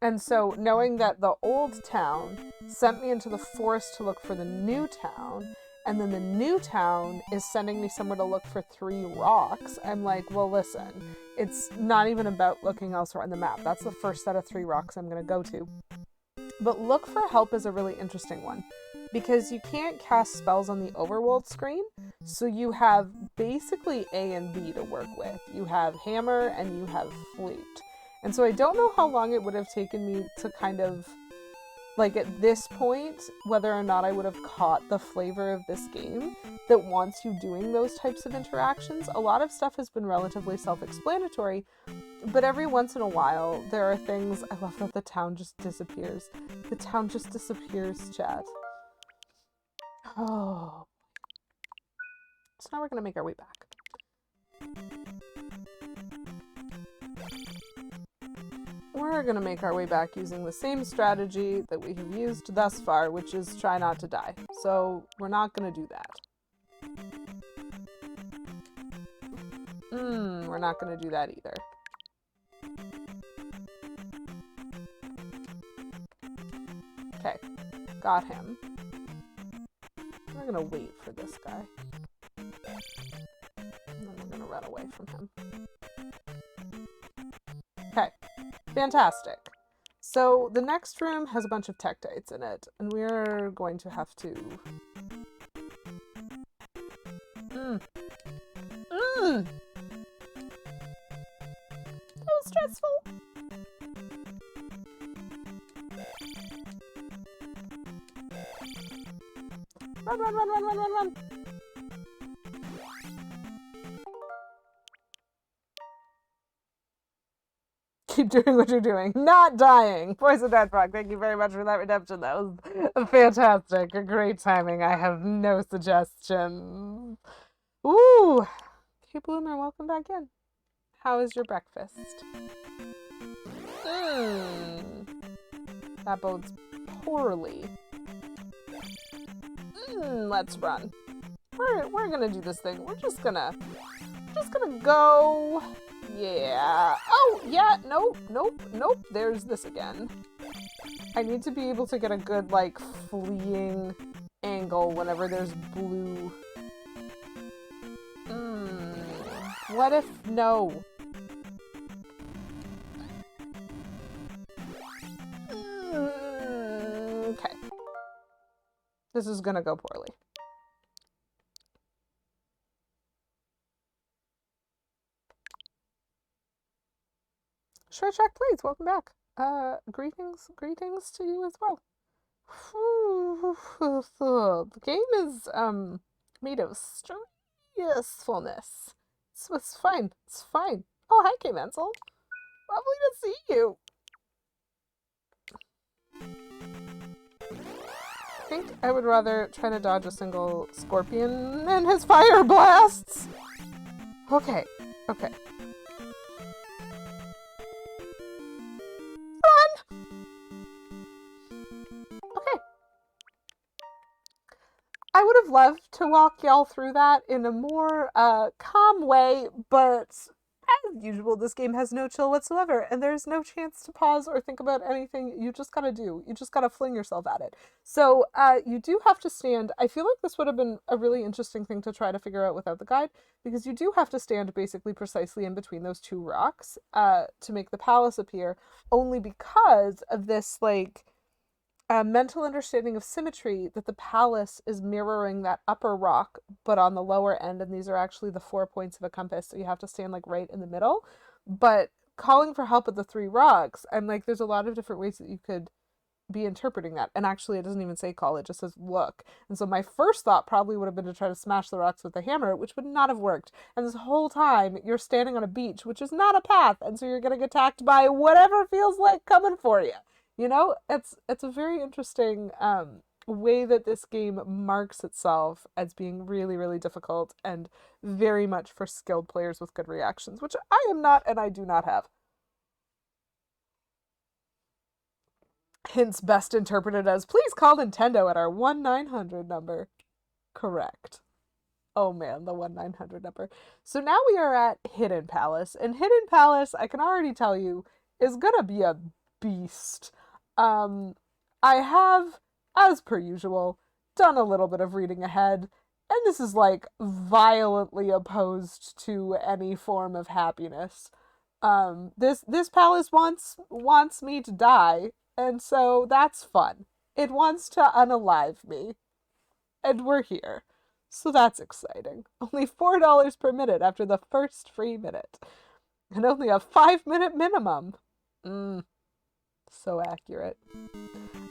Speaker 1: And so knowing that the old town sent me into the forest to look for the new town, and then the new town is sending me somewhere to look for 3 rocks, I'm like, well, listen, it's not even about looking elsewhere on the map. That's the first set of 3 rocks I'm going to go to. But look for help is a really interesting one, because you can't cast spells on the overworld screen, so you have basically A and B to work with. You have hammer and you have flute. And so I don't know how long it would have taken me to kind of, like at this point, whether or not I would have caught the flavor of this game that wants you doing those types of interactions. A lot of stuff has been relatively self-explanatory, but every once in a while there are things. I love that the town just disappears. The town just disappears, chat. Oh. So now we're going to make our way back. we're gonna make our way back using the same strategy that we have used thus far, which is try not to die. So we're not gonna do that. We're not gonna do that either. Okay, got him. We're gonna wait for this guy. And then we're gonna run away from him. Okay, fantastic. So the next room has a bunch of tektites in it, and we're going to have to... So stressful. Run, run, run, run, run, run, run. Keep doing what you're doing. Not dying. Poison Dead Frog, thank you very much for that redemption. That was fantastic. Great timing. I have no suggestions. Ooh. Hey, Bloomer, welcome back in. How is your breakfast? That bodes poorly. Let's run. We're gonna do this thing. We're just gonna go. Yeah. Oh, yeah. Nope, nope, nope. There's this again. I need to be able to get a good, like, fleeing angle whenever there's blue. What if no? Okay. This is gonna go poorly. Short Shack, please, welcome back. Greetings to you as well. The game is, made of stressfulness. It's fine. It's fine. Oh, hi, K. Mansell. Lovely to see you. I think I would rather try to dodge a single scorpion and his fire blasts. Okay. Okay. Run! Okay. I would have loved to walk y'all through that in a more calm way, but as usual, this game has no chill whatsoever, and there's no chance to pause or think about anything. You just gotta do. You just gotta fling yourself at it. So you do have to stand. I feel like this would have been a really interesting thing to try to figure out without the guide, because you do have to stand basically precisely in between those two rocks to make the palace appear, only because of this, like, mental understanding of symmetry that the palace is mirroring that upper rock, but on the lower end, and these are actually the 4 points of a compass, so you have to stand, like, right in the middle. But calling for help at the 3 rocks, and, like, there's a lot of different ways that you could be interpreting that. And actually, it doesn't even say call, it just says look. And so my first thought probably would have been to try to smash the rocks with the hammer, which would not have worked. And this whole time, you're standing on a beach, which is not a path, and so you're getting attacked by whatever feels like coming for you. You know, it's a very interesting way that this game marks itself as being really, really difficult and very much for skilled players with good reactions, which I am not and I do not have. Hints best interpreted as, please call Nintendo at our 1-900 number. Correct. Oh man, the 1-900 number. So now we are at Hidden Palace, and Hidden Palace, I can already tell you, is gonna be a beast. I have, as per usual, done a little bit of reading ahead, and this is, like, violently opposed to any form of happiness. This palace wants me to die, and so that's fun. It wants to unalive me, and we're here. So that's exciting. Only $4 per minute after the first free minute, and only a 5-minute minimum. So accurate.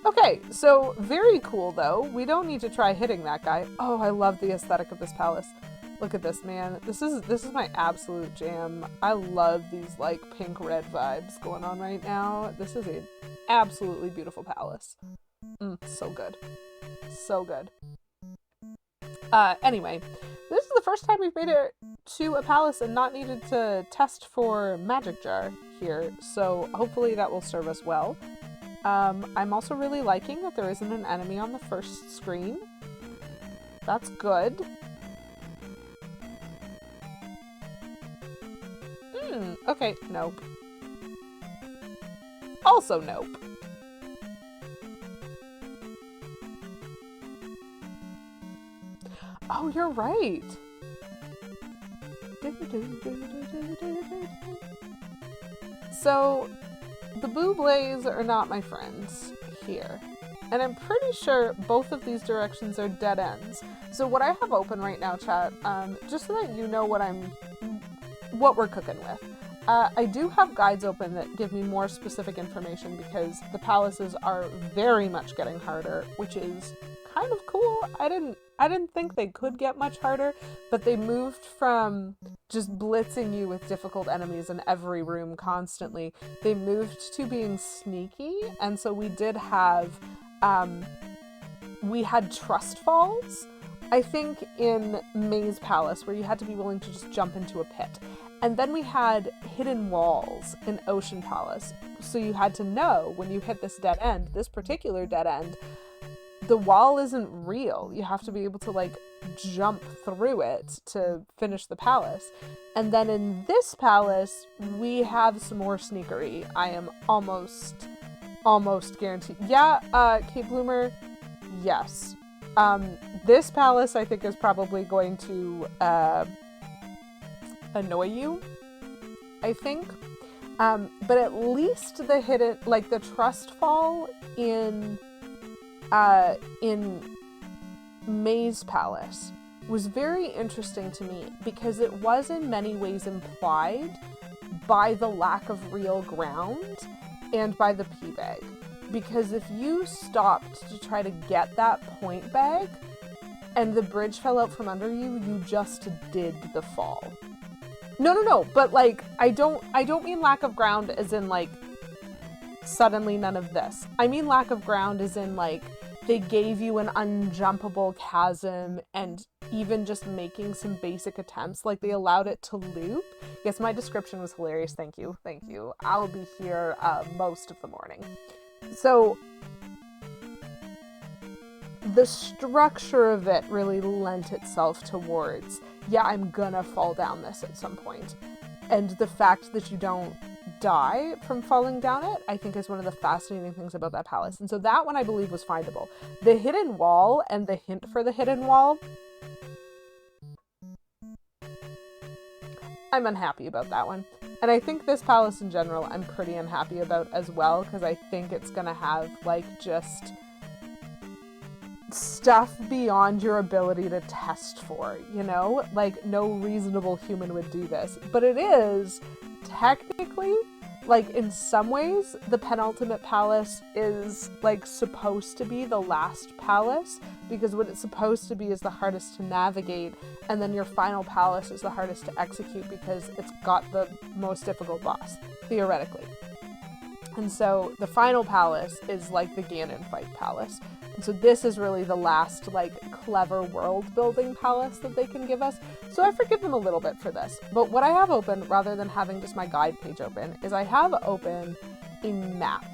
Speaker 1: Okay, so very cool though. We don't need to try hitting that guy. Oh, I love the aesthetic of this palace. Look at this, man. This is my absolute jam. I love these, like, pink-red vibes going on right now. This is an absolutely beautiful palace. So good. So good. Anyway, this is the first time we've made it to a palace and not needed to test for magic jar here, so hopefully that will serve us well. I'm also really liking that there isn't an enemy on the first screen. That's good. Okay, nope. Also nope. Oh, you're right. So, the Booblays are not my friends here. And I'm pretty sure both of these directions are dead ends. So what I have open right now, chat, just so that you know what we're cooking with. I do have guides open that give me more specific information because the palaces are very much getting harder, which is kind of cool. I didn't think they could get much harder, but they moved from just blitzing you with difficult enemies in every room constantly. They moved to being sneaky, and so we did have we had trust falls, I think, in Maze Palace, where you had to be willing to just jump into a pit. And then we had hidden walls in Ocean Palace. So you had to know when you hit this dead end, this particular dead end, the wall isn't real. You have to be able to like jump through it to finish the palace. And then in this palace, we have some more sneakery. I am almost guaranteed. Yeah, Kate Bloomer, yes. This palace I think is probably going to annoy you, I think. But at least the hidden, like the trust fall in Maze Palace was very interesting to me because it was in many ways implied by the lack of real ground and by the pea bag. Because if you stopped to try to get that point bag and the bridge fell out from under you, you just did the fall. No, but like I don't mean lack of ground as in like suddenly none of this. I mean lack of ground as in like they gave you an unjumpable chasm, and even just making some basic attempts, like they allowed it to loop. Yes, my description was hilarious. Thank you. I'll be here most of the morning. So the structure of it really lent itself towards, yeah, I'm gonna fall down this at some point. And the fact that you don't die from falling down it, I think is one of the fascinating things about that palace. And so that one I believe was findable. The hidden wall and the hint for the hidden wall, I'm unhappy about that one. And I think this palace in general I'm pretty unhappy about as well, because I think it's gonna have like just stuff beyond your ability to test for, you know? Like no reasonable human would do this. But it is technically, like in some ways, the penultimate palace is like supposed to be the last palace, because what it's supposed to be is the hardest to navigate, and then your final palace is the hardest to execute because it's got the most difficult boss, theoretically. And so the final palace is like the Ganon fight palace. And so this is really the last like clever world building palace that they can give us. So I forgive them a little bit for this. But what I have open, rather than having just my guide page open, is I have open a map.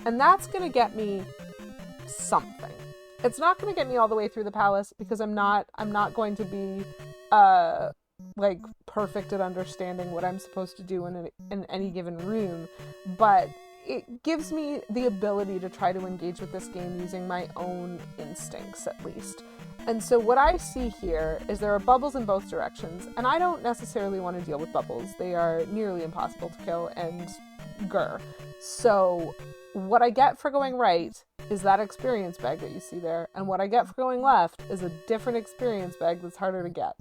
Speaker 1: And that's going to get me something. It's not going to get me all the way through the palace because I'm not going to be like perfect at understanding what I'm supposed to do in any given room, but it gives me the ability to try to engage with this game using my own instincts, at least. And so what I see here is there are bubbles in both directions, and I don't necessarily want to deal with bubbles. They are nearly impossible to kill and grr. So what I get for going right is that experience bag that you see there, and what I get for going left is a different experience bag that's harder to get.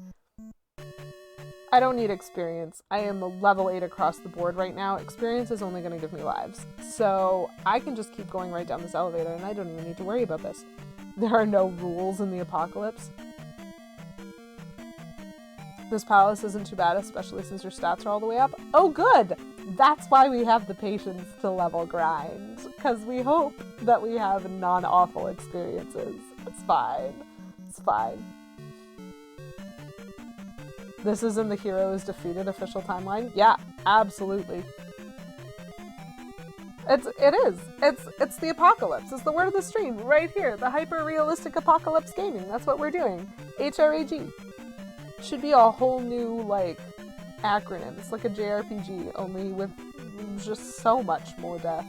Speaker 1: I don't need experience. I am a level 8 across the board right now. Experience is only going to give me lives. So I can just keep going right down this elevator and I don't even need to worry about this. There are no rules in the apocalypse. This palace isn't too bad, especially since your stats are all the way up. Oh good! That's why we have the patience to level grind. Because we hope that we have non-awful experiences. It's fine. It's fine. This is in the hero is defeated official timeline? Yeah, absolutely. It is. It's the apocalypse. It's the word of the stream right here. The hyper-realistic apocalypse gaming. That's what we're doing. HRAG. Should be a whole new, like, acronym. It's like a JRPG, only with just so much more death.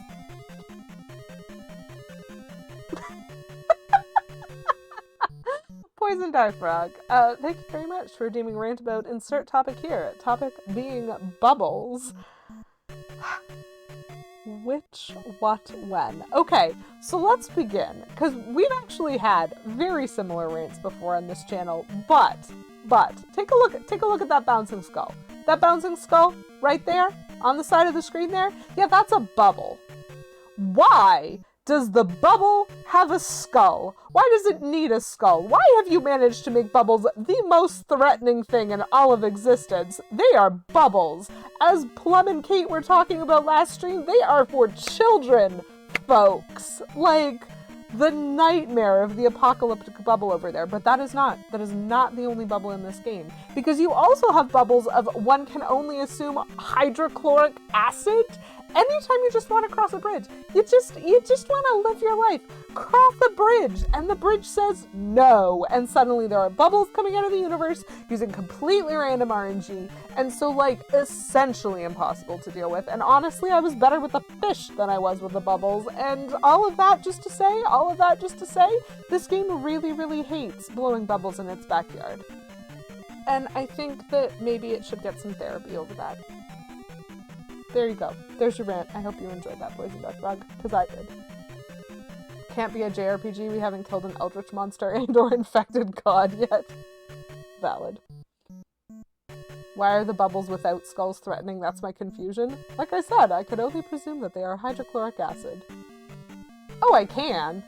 Speaker 1: Poison Dart Frog. Thank you very much for redeeming rant about insert topic here. Topic being bubbles. Which, what, when? Okay, so let's begin, because we've actually had very similar rants before on this channel, but, take a look at that bouncing skull. That bouncing skull, right there, on the side of the screen there, yeah, that's a bubble. Why does the bubble have a skull? Why does it need a skull? Why have you managed to make bubbles the most threatening thing in all of existence? They are bubbles. As Plum and Kate were talking about last stream, they are for children, folks. Like, the nightmare of the apocalyptic bubble over there. But that is not the only bubble in this game. Because you also have bubbles of, one can only assume, hydrochloric acid. Anytime you just want to cross a bridge, you just want to live your life. Cross the bridge, and the bridge says no, and suddenly there are bubbles coming out of the universe using completely random RNG, and so, like, essentially impossible to deal with. And honestly, I was better with the fish than I was with the bubbles, and all of that just to say, this game really, really hates blowing bubbles in its backyard. And I think that maybe it should get some therapy over that. There you go. There's your rant. I hope you enjoyed that, Poison Duck Frog, because I did. Can't be a JRPG. We haven't killed an eldritch monster and or infected god yet. Valid. Why are the bubbles without skulls threatening? That's my confusion. Like I said, I could only presume that they are hydrochloric acid. Oh, I can.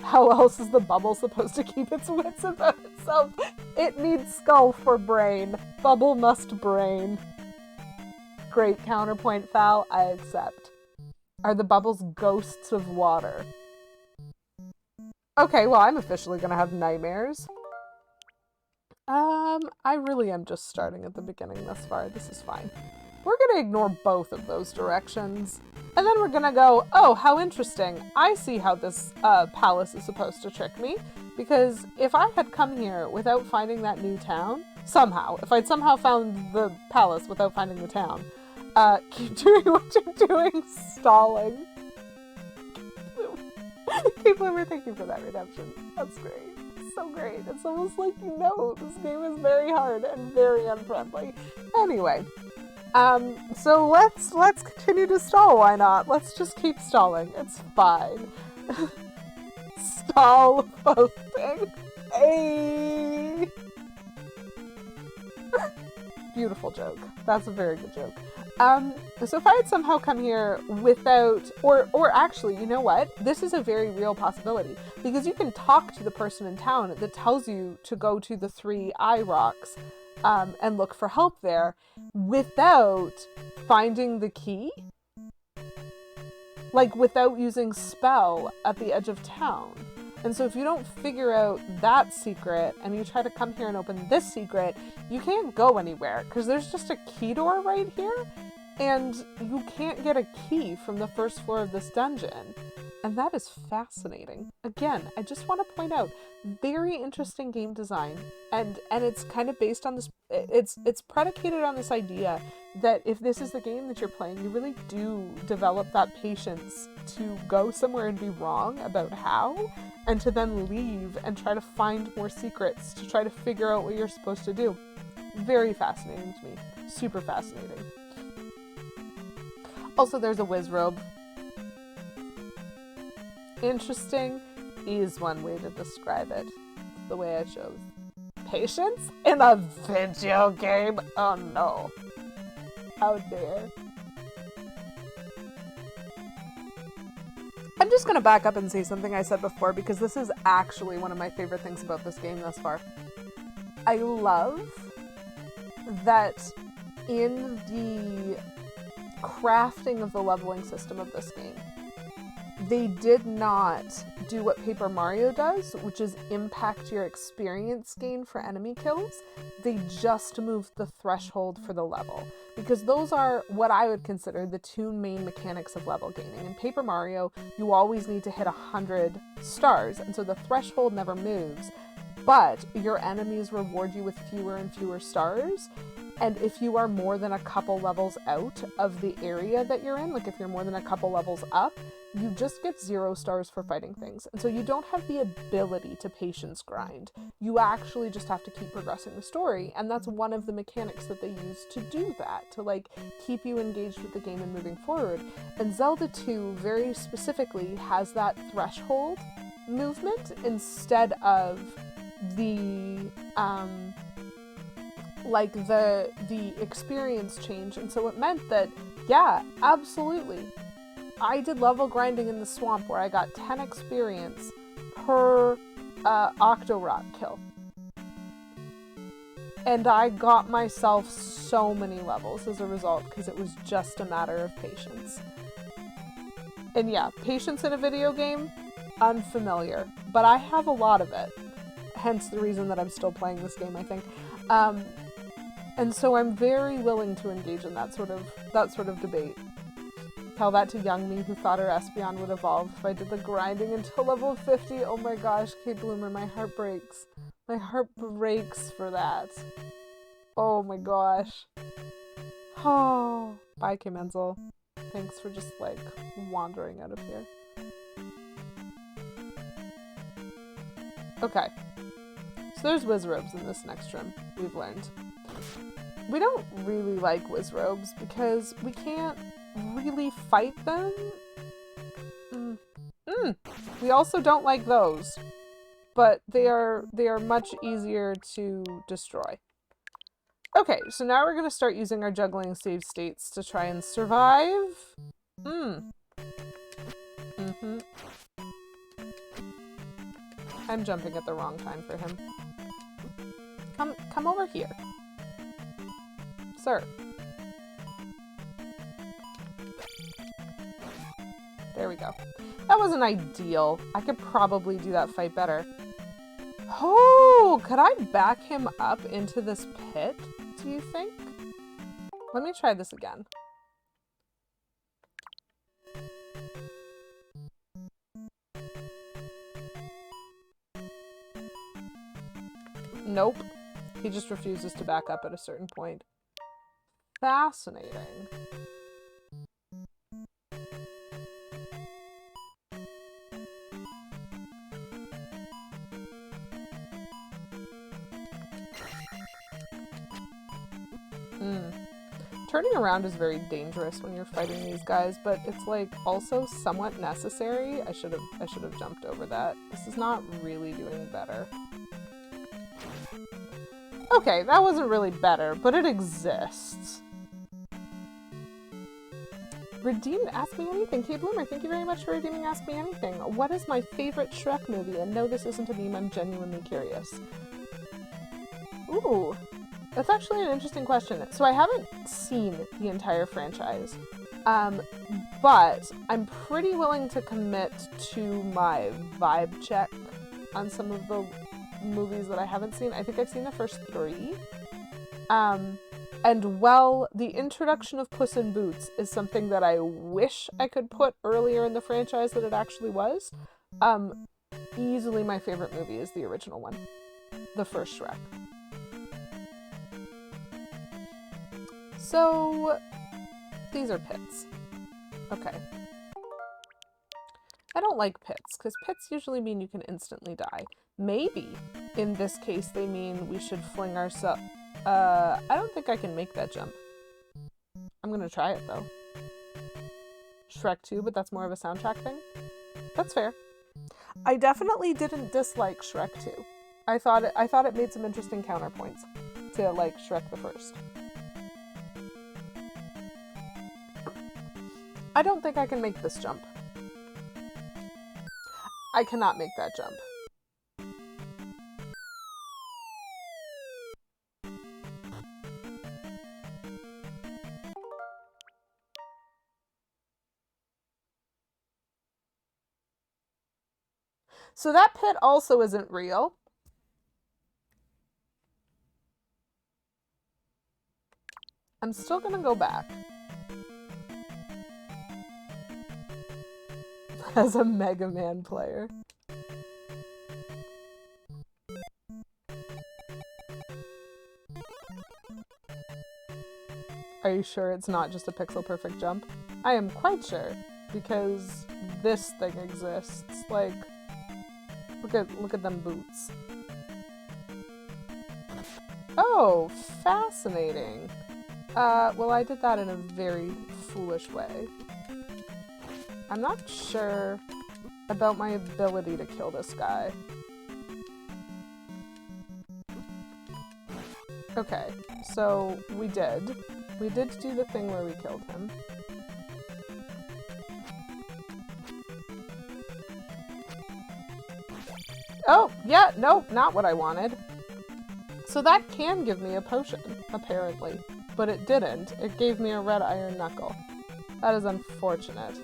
Speaker 1: How else is the bubble supposed to keep its wits about itself? It needs skull for brain. Bubble must brain. Great counterpoint, Foul. I accept. Are the bubbles ghosts of water? Okay, well, I'm officially gonna have nightmares. I really am just starting at the beginning thus far. This is fine. We're gonna ignore both of those directions. And then we're gonna go, oh, how interesting. I see how this palace is supposed to trick me. Because if I had come here without finding that new town, if I'd somehow found the palace without finding the town, keep doing what you're doing, stalling. Keep Bloomer, thank you for that redemption. That's great. So great. It's almost like you know this game is very hard and very unfriendly. Anyway, so let's continue to stall, why not? Let's just keep stalling. It's fine. Stall posting. Hey! Beautiful joke. That's a very good joke. So if I had somehow come here without, or actually, you know what? This is a very real possibility, because you can talk to the person in town that tells you to go to the 3 eye rocks, and look for help there without finding the key. Like, without using spell at the edge of town. And so if you don't figure out that secret and you try to come here and open this secret, you can't go anywhere because there's just a key door right here and you can't get a key from the first floor of this dungeon. And that is fascinating. Again, I just want to point out, very interesting game design, and it's kind of based on this, it's predicated on this idea that if this is the game that you're playing, you really do develop that patience to go somewhere and be wrong about how, and to then leave and try to find more secrets to try to figure out what you're supposed to do. Very fascinating to me. Super fascinating. Also, there's a whiz robe. Interesting is one way to describe it. The way I chose. Patience in a video game? Oh no. How dare. I'm just gonna back up and say something I said before, because this is actually one of my favorite things about this game thus far. I love that in the crafting of the leveling system of this game, they did not do what Paper Mario does, which is impact your experience gain for enemy kills. they just moved the threshold for the level, because those are what I would consider the two main mechanics of level gaining. In Paper Mario, you always need to hit 100 stars, and so the threshold never moves, but your enemies reward you with fewer and fewer stars. And if you are more than a couple levels out of the area that you're in, like if you're more than a couple levels up, you just get 0 stars for fighting things. And so you don't have the ability to patience grind. You actually just have to keep progressing the story. And that's one of the mechanics that they use to do that, to like keep you engaged with the game and moving forward. And Zelda 2 very specifically has that threshold movement instead of the like the experience change. And so it meant that, yeah, absolutely, I did level grinding in the swamp where I got 10 experience per Octorock kill. And I got myself so many levels as a result because it was just a matter of patience. And yeah, patience in a video game, unfamiliar, but I have a lot of it. Hence the reason that I'm still playing this game, I think. And so I'm very willing to engage in that sort of debate. Tell that to young me who thought her Espeon would evolve if I did the grinding until level 50. Oh my gosh, Kate Bloomer, my heart breaks. My heart breaks for that. Oh my gosh. Oh, bye, Kim Enzel. Thanks for just like wandering out of here. Okay. So there's Wizzrobes in this next room, we've learned. We don't really like Wizzrobes because we can't really fight them. We also don't like those, but they are much easier to destroy. Okay, so now we're going to start using our juggling save states to try and survive. I'm jumping at the wrong time for him. Come over here. Sir. There we go. That wasn't ideal. I could probably do that fight better. Oh, could I back him up into this pit, do you think? Let me try this again. Nope. He just refuses to back up at a certain point. Fascinating. Turning around is very dangerous when you're fighting these guys, but it's like also somewhat necessary. I should have jumped over that. This is not really doing better. Okay, that wasn't really better, but it exists. Redeemed Ask Me Anything. Kate Bloomer, thank you very much for redeeming Ask Me Anything. What is my favorite Shrek movie? And no, this isn't a meme, I'm genuinely curious. Ooh, that's actually an interesting question. So I haven't seen the entire franchise, but I'm pretty willing to commit to my vibe check on some of the movies that I haven't seen. I think I've seen the first 3. And well, the introduction of Puss in Boots is something that I wish I could put earlier in the franchise than it actually was. Easily my favorite movie is the original one. The first Shrek. So, these are pits. Okay. I don't like pits, because pits usually mean you can instantly die. Maybe, in this case, they mean we should fling ourselves... I don't think I can make that jump. I'm gonna try it, though. Shrek 2, but that's more of a soundtrack thing? That's fair. I definitely didn't dislike Shrek 2. I thought it made some interesting counterpoints to, like, Shrek the First. I don't think I can make this jump. I cannot make that jump. So that pit also isn't real. I'm still gonna go back. As a Mega Man player. Are you sure it's not just a pixel perfect jump? I am quite sure, because this thing exists. Like, look at them boots. Oh, fascinating. Well, I did that in a very foolish way. I'm not sure about my ability to kill this guy. Okay, so we did. We did do the thing where we killed him. Oh, yeah, nope, not what I wanted. So that can give me a potion, apparently. But it didn't. It gave me a red iron knuckle. That is unfortunate.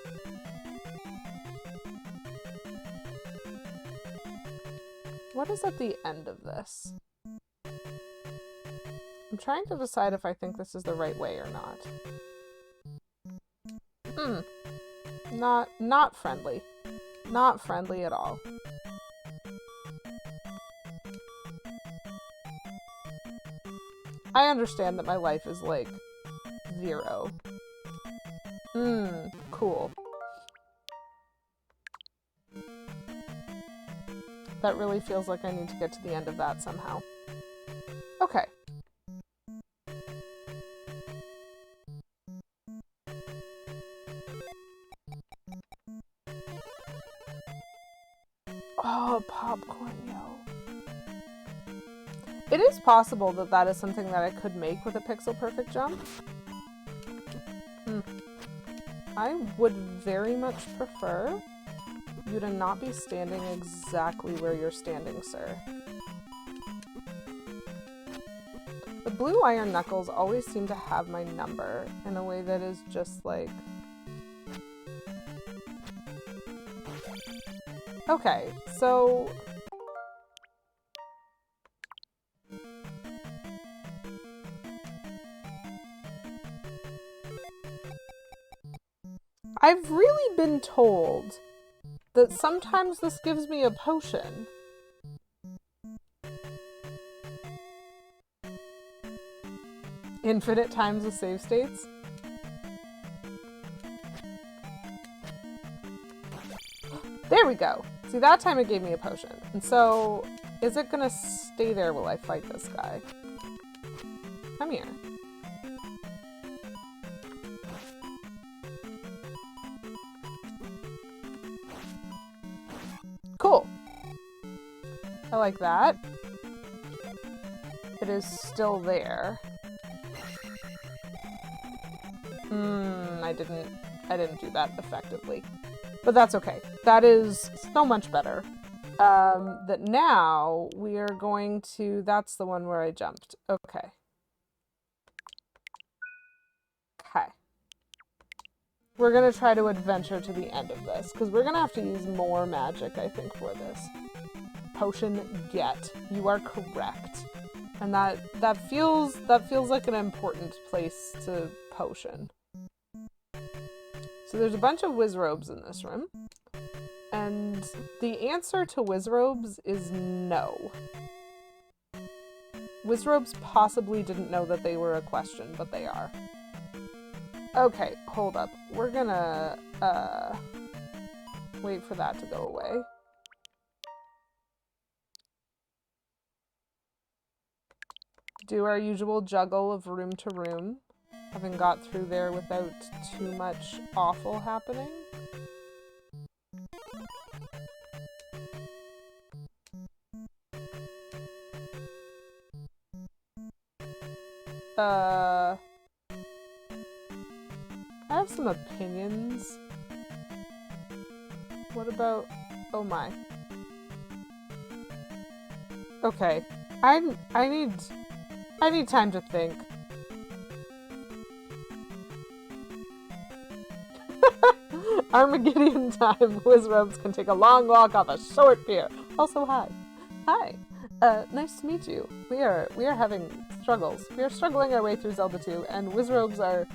Speaker 1: What is at the end of this? I'm trying to decide if I think this is the right way or not. Not friendly. Not friendly at all. I understand that my life is like 0. Cool. That really feels like I need to get to the end of that somehow. Okay. Oh, popcorn, yo. It is possible that that is something that I could make with a pixel perfect jump. I would very much prefer you to not be standing exactly where you're standing, sir. The blue iron knuckles always seem to have my number in a way that is just like... Okay, so... I've really been told that sometimes this gives me a potion. Infinite times of save states? There we go. See, that time it gave me a potion. And so, is it gonna stay there while I fight this guy? Come here. Cool. I like that. It is still there. I didn't do that effectively. But that's okay. That is so much better. That now we are going to... That's the one where I jumped. Okay. Okay. We're going to try to adventure to the end of this, because we're going to have to use more magic, I think, for this. Potion get. You are correct. And that feels like an important place to potion. So there's a bunch of Wizrobes in this room. And the answer to Wizrobes is no. Wizrobes possibly didn't know that they were a question, but they are. Okay, hold up. We're gonna, wait for that to go away. Do our usual juggle of room to room, having got through there without too much awful happening. I have some opinions. What about... Oh my. Okay. I need time to think. Armageddon time. Wizrobes can take a long walk off a short pier. Also, hi. Hi. Nice to meet you. We are having struggles. We are struggling our way through Zelda 2, and Wizrobes are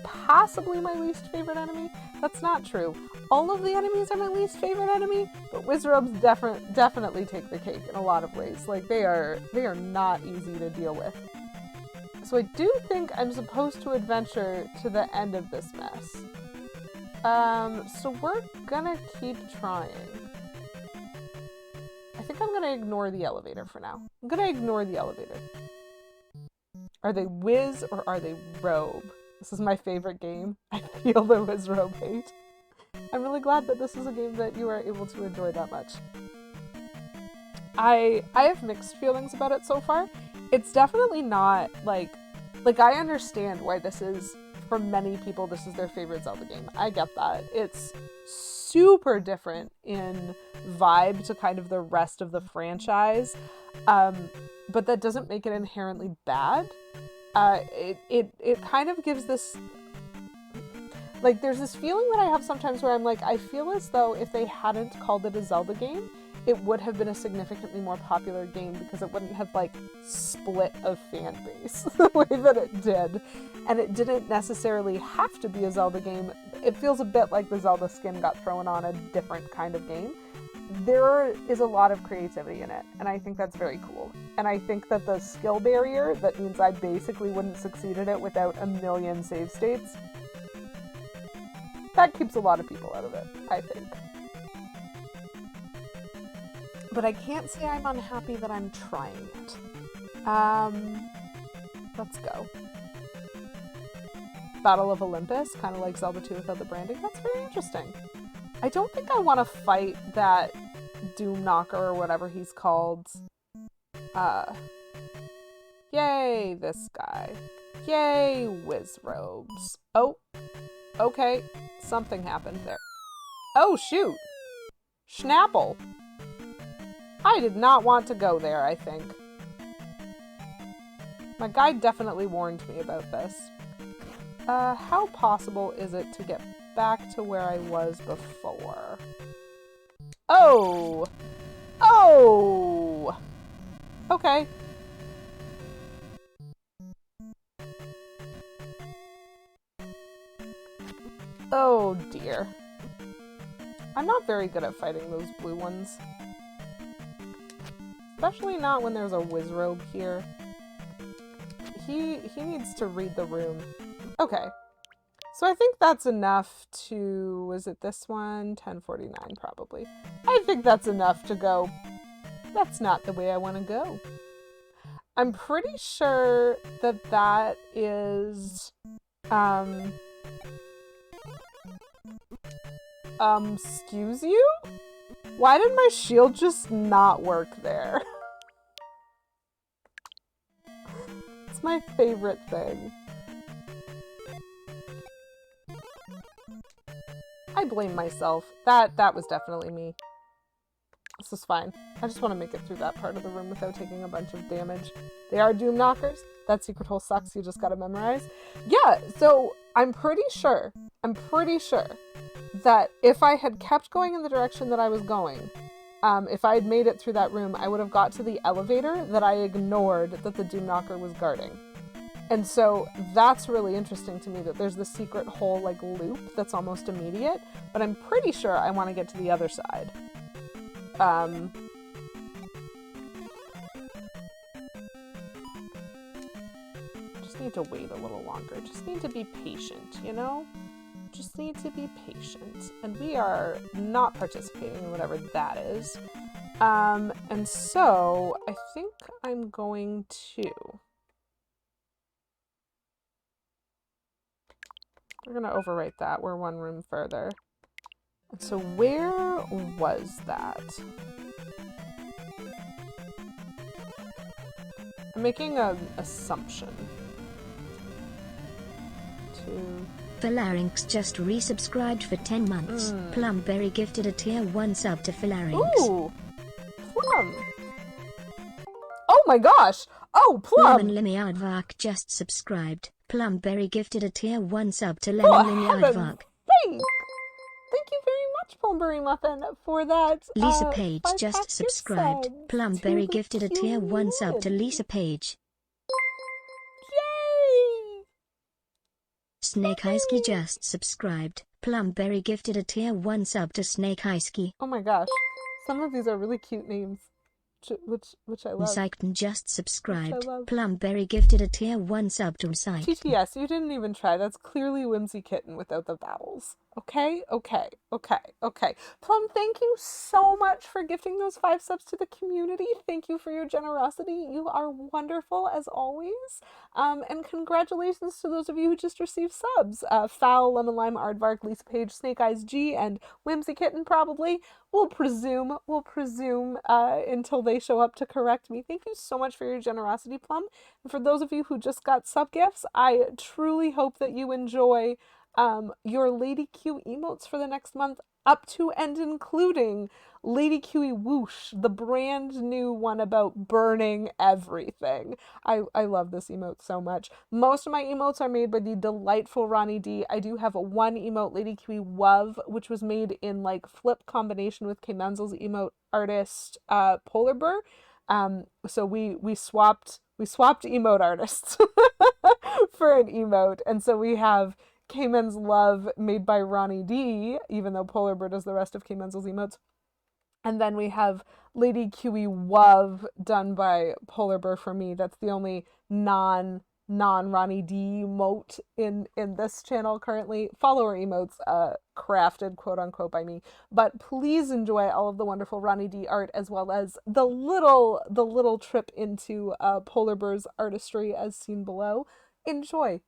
Speaker 1: possibly my least favorite enemy. That's not true. All of the enemies are my least favorite enemy, but Wizrobes definitely take the cake in a lot of ways. Like, they are not easy to deal with. So I do think I'm supposed to adventure to the end of this mess. So we're gonna keep trying. I think I'm gonna ignore the elevator for now. I'm gonna ignore the elevator. Are they whiz or are they robe? This is my favorite game. I feel the Wizrobe hate. I'm really glad that this is a game that you are able to enjoy that much. I have mixed feelings about it so far. It's definitely not like I understand why this is, for many people, this is their favorite Zelda game. I get that. It's super different in vibe to kind of the rest of the franchise, but that doesn't make it inherently bad. It kind of gives this, like, there's this feeling that I have sometimes where I'm like, I feel as though if they hadn't called it a Zelda game, it would have been a significantly more popular game because it wouldn't have, like, split a fan base the way that it did. And it didn't necessarily have to be a Zelda game. It feels a bit like the Zelda skin got thrown on a different kind of game. There is a lot of creativity in it, and I think that's very cool. And I think that the skill barrier, that means I basically wouldn't succeed at it without a million save states, that keeps a lot of people out of it, I think. But I can't say I'm unhappy that I'm trying it. Let's go. Battle of Olympus, kind of like Zelda 2 without the branding. That's very interesting. I don't think I want to fight that Doom Knocker or whatever he's called. Yay, this guy. Yay, Wizrobes. Oh, okay. Something happened there. Oh, shoot. Schnapple. I did not want to go there, I think. My guide definitely warned me about this. How possible is it to get back to where I was before? Oh! Oh! Okay. Oh dear. I'm not very good at fighting those blue ones. Especially not when there's a Wizrobe here. He needs to read the room. Okay. So I think that's enough to... Was it this one? 1049 probably. I think that's enough to go, that's not the way I want to go. I'm pretty sure that that is... excuse you? Why did my shield just not work there? It's my favorite thing. I blame myself. That was definitely me. This is fine. I just want to make it through that part of the room without taking a bunch of damage. They are Doom Knockers. That secret hole sucks. You just gotta memorize. Yeah, so I'm pretty sure that if I had kept going in the direction that I was going, if I had made it through that room, I would have got to the elevator that I ignored that the Doom Knocker was guarding. And so that's really interesting to me that there's the secret hole, like, loop that's almost immediate, but I'm pretty sure I want to get to the other side. Just need to wait a little longer. Just need to be patient, you know? Just need to be patient. And we are not participating in whatever that is. And so I think I'm going to... We're going to overwrite that. We're one room further. And so where was that? I'm making an assumption.
Speaker 2: Phalarynx just resubscribed for 10 months. Plumberry gifted a tier 1 sub to Phalarynx.
Speaker 1: Ooh! Plum! Oh my gosh! Oh, Plum!
Speaker 2: Lemon Limiardvark just subscribed. Plumberry gifted a tier 1 sub to Lemon Limiardvark.
Speaker 1: Thank you very much, Plumberry Muffin, for that.
Speaker 2: Lisa Page just subscribed. Plumberry gifted a tier 1 sub to Lisa Page. Snake Ice just subscribed. Plumberry gifted a tier 1 sub to Snake Ice.
Speaker 1: Oh my gosh. Some of these are really cute names. Which I love.
Speaker 2: Psyched just subscribed.
Speaker 1: Love.
Speaker 2: Plumberry gifted a tier 1 sub to Psyched.
Speaker 1: TTS, you didn't even try. That's clearly Whimsy Kitten without the vowels. Okay? Okay. Plum, thank you so much for gifting those 5 subs to the community. Thank you for your generosity. You are wonderful as always. And congratulations to those of you who just received subs. Fowl, Lemon Lime, Aardvark, Lisa Page, Snake Eyes G, and Whimsy Kitten probably. We'll presume until they show up to correct me. Thank you so much for your generosity, Plum. And for those of you who just got sub gifts, I truly hope that you enjoy your Lady Q emotes for the next month, up to and including Lady Q Whoosh, the brand new one about burning everything. I love this emote so much. Most of my emotes are made by the delightful Ronnie D. I do have one emote, Lady Q Wov, which was made in like flip combination with K Menzel's emote artist Polar Bear. So we swapped emote artists for an emote, and so we have K-Men's Love made by Ronnie D, even though Polar Bear does the rest of K-Menzel's emotes. And then we have Lady QE Wov done by Polar Bear for me. That's the only non-Ronnie D emote in this channel currently. Follower emotes crafted quote unquote by me. But please enjoy all of the wonderful Ronnie D art, as well as the little trip into Polar Bear's artistry as seen below. Enjoy.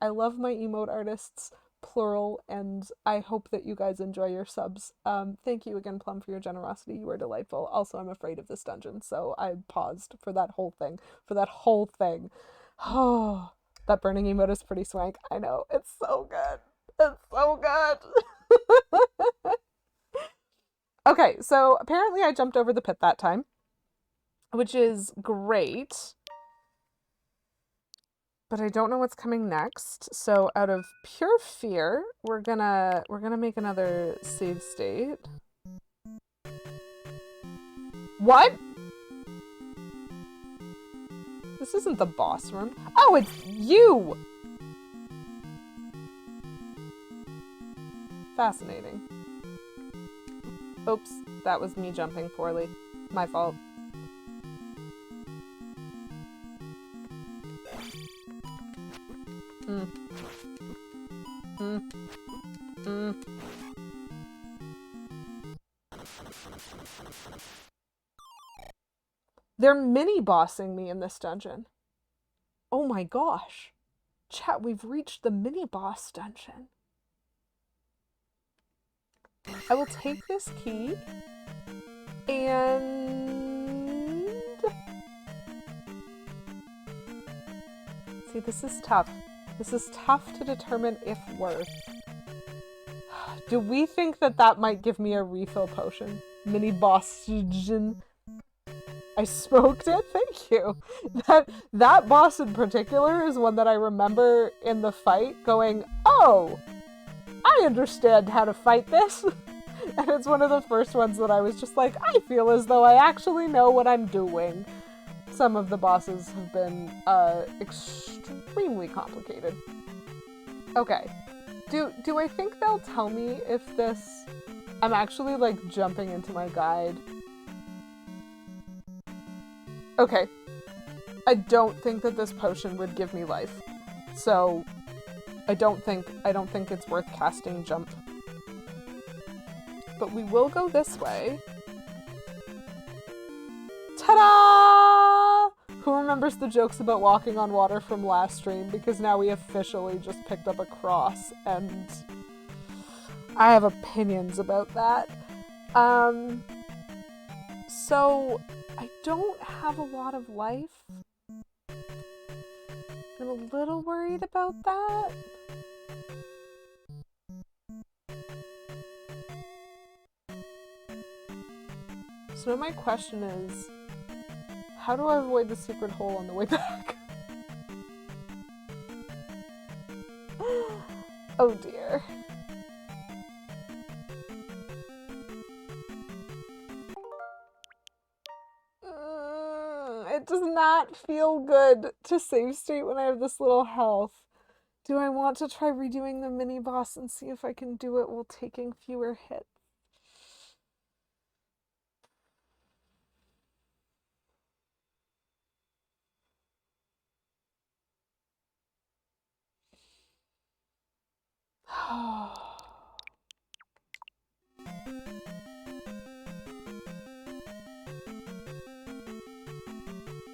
Speaker 1: I love my emote artists, plural, and I hope that you guys enjoy your subs. Thank you again, Plum, for your generosity. You are delightful. Also, I'm afraid of this dungeon, so I paused for that whole thing. Oh, that burning emote is pretty swank. I know. It's so good. Okay, so apparently I jumped over the pit that time, which is great. But I don't know what's coming next. So out of pure fear, we're gonna make another save state. What? This isn't the boss room. Oh, it's you! Fascinating. Oops, that was me jumping poorly. My fault. They're mini-bossing me in this dungeon. Oh my gosh. Chat, we've reached the mini-boss dungeon. I will take this key and... See, this is tough. This is tough to determine if worth. Do we think that might give me a refill potion? Mini boss. I smoked it? Thank you. That boss in particular is one that I remember in the fight going, oh, I understand how to fight this. And it's one of the first ones that I was just like, I feel as though I actually know what I'm doing. Some of the bosses have been extremely complicated. Okay. Do I think they'll tell me if this... I'm actually like jumping into my guide. Okay. I don't think that this potion would give me life. So I don't think it's worth casting jump. But we will go this way. Ta-da! Who remembers the jokes about walking on water from last stream? Because now we officially just picked up a cross, and I have opinions about that. So I don't have a lot of life. I'm a little worried about that. So now my question is, how do I avoid the secret hole on the way back? Oh dear. It does not feel good to save state when I have this little health. Do I want to try redoing the mini boss and see if I can do it while taking fewer hits?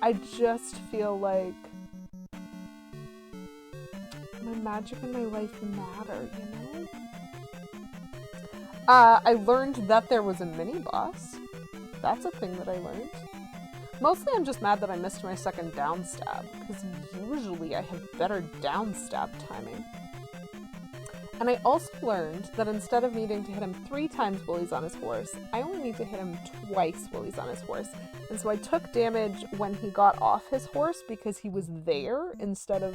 Speaker 1: I just feel like my magic and my life matter, you know? I learned that there was a mini boss. That's a thing that I learned. Mostly I'm just mad that I missed my second down stab, because usually I have better down stab timing. And I also learned that instead of needing to hit him 3 times while he's on his horse, I only need to hit him twice while he's on his horse. And so I took damage when he got off his horse because he was there instead of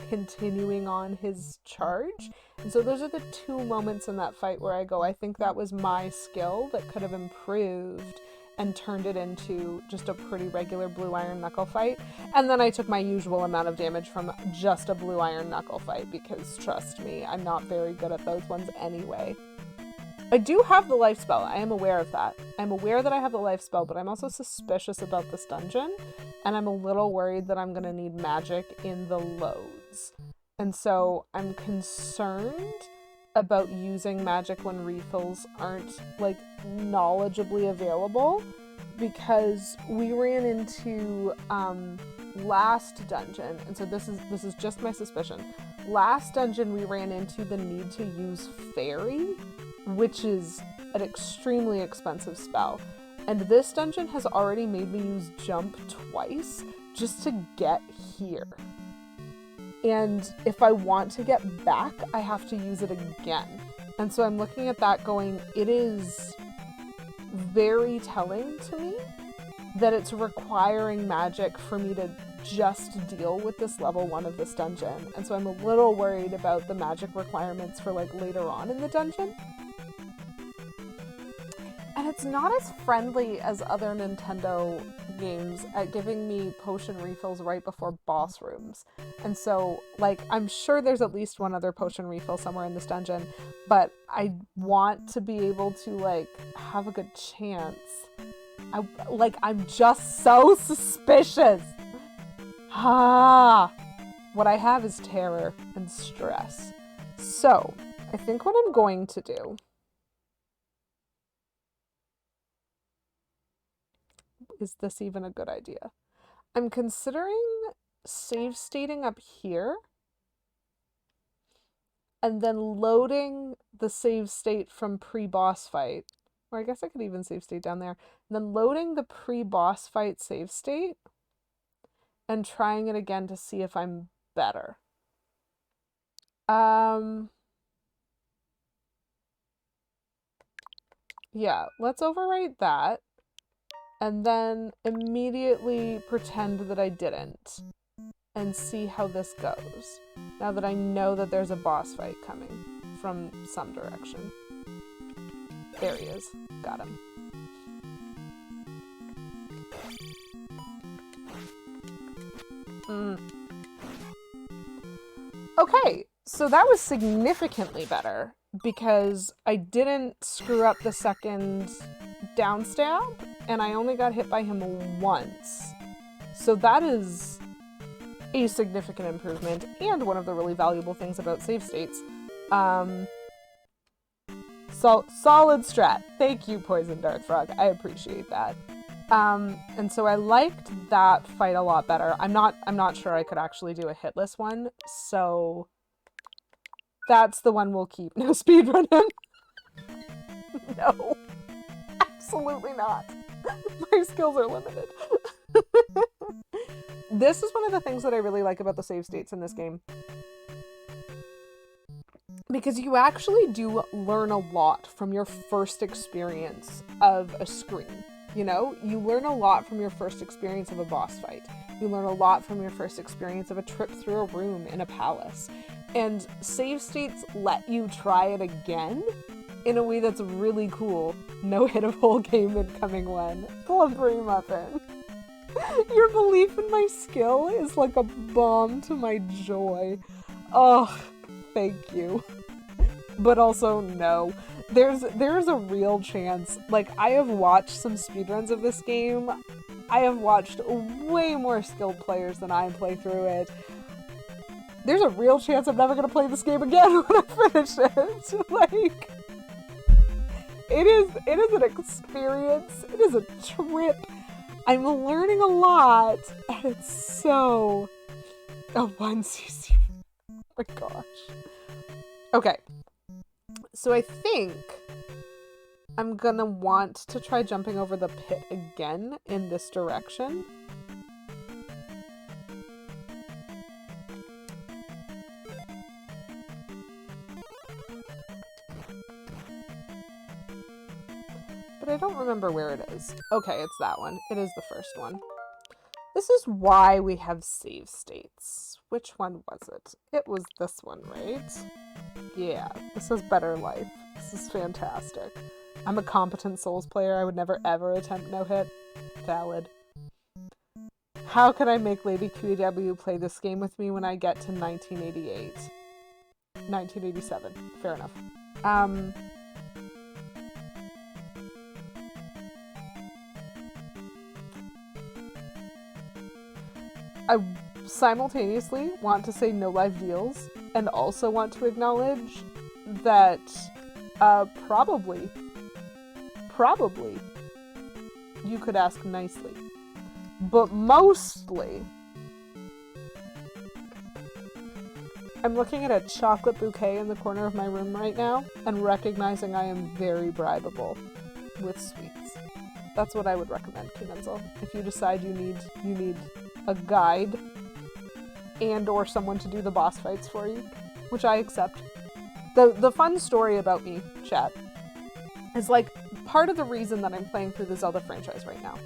Speaker 1: continuing on his charge. And so those are the 2 moments in that fight where I go, I think that was my skill that could have improved and turned it into just a pretty regular blue iron knuckle fight. And then I took my usual amount of damage from just a blue iron knuckle fight because, trust me, I'm not very good at those ones anyway. I do have the life spell. I am aware of that. I'm aware that I have the life spell, but I'm also suspicious about this dungeon, and I'm a little worried that I'm gonna need magic in the loads. And so I'm concerned about using magic when refills aren't, like, knowledgeably available, because we ran into last dungeon, and so this is just my suspicion. Last dungeon we ran into the need to use fairy, which is an extremely expensive spell. And this dungeon has already made me use jump twice just to get here. And if I want to get back, I have to use it again. And so I'm looking at that going, it is very telling to me that it's requiring magic for me to just deal with this level 1 of this dungeon. And so I'm a little worried about the magic requirements for, like, later on in the dungeon. And it's not as friendly as other Nintendo games at giving me potion refills right before boss rooms. And so, like, I'm sure there's at least one other potion refill somewhere in this dungeon, but I want to be able to, like, have a good chance. I'm just so suspicious. What I have is terror and stress. So, I think what I'm going to do is this even a good idea? I'm considering save stating up here and then loading the save state from pre-boss fight. Or I guess I could even save state down there. And then loading the pre-boss fight save state and trying it again to see if I'm better. Yeah, let's overwrite that. And then immediately pretend that I didn't. And see how this goes. Now that I know that there's a boss fight coming from some direction. There he is. Got him. Okay, so that was significantly better because I didn't screw up the second down stab and I only got hit by him once. So that is a significant improvement and one of the really valuable things about save states. Solid strat. Thank you, Poison Dart Frog. I appreciate that. And so I liked that fight a lot better. I'm not sure I could actually do a hitless one, so that's the one we'll keep. No speedrun him. No. Absolutely not. My skills are limited. This is one of the things that I really like about the save states in this game. Because you actually do learn a lot from your first experience of a screen. You know, you learn a lot from your first experience of a boss fight. You learn a lot from your first experience of a trip through a room in a palace. And save states let you try it again in a way that's really cool. No hit of whole game incoming one. Slippery muffin. Your belief in my skill is like a balm to my joy. Oh, thank you. But also, no. There's a real chance. Like, I have watched some speedruns of this game. I have watched way more skilled players than I play through it. There's a real chance I'm never gonna play this game again when I finish it. Like, it is an experience. It is a trip. I'm learning a lot, and it's so... Oh, 1cc. Oh my gosh. Okay. So I think I'm gonna want to try jumping over the pit again in this direction. But I don't remember where it is. Okay, it's that one. It is the first one. This is why we have save states. Which one was it? It was this one, right? Yeah, this is Better Life. This is fantastic. I'm a competent Souls player. I would never ever attempt no hit. Valid. How can I make Lady QEW play this game with me when I get to 1988? 1987. Fair enough. I simultaneously want to say no live deals and also want to acknowledge that probably you could ask nicely. But mostly I'm looking at a chocolate bouquet in the corner of my room right now and recognizing I am very bribable with sweets. That's what I would recommend, Kinenzel. If you decide you need a guide and or someone to do the boss fights for you, which I accept. The fun story about me, chat, is like part of the reason that I'm playing through the Zelda franchise right now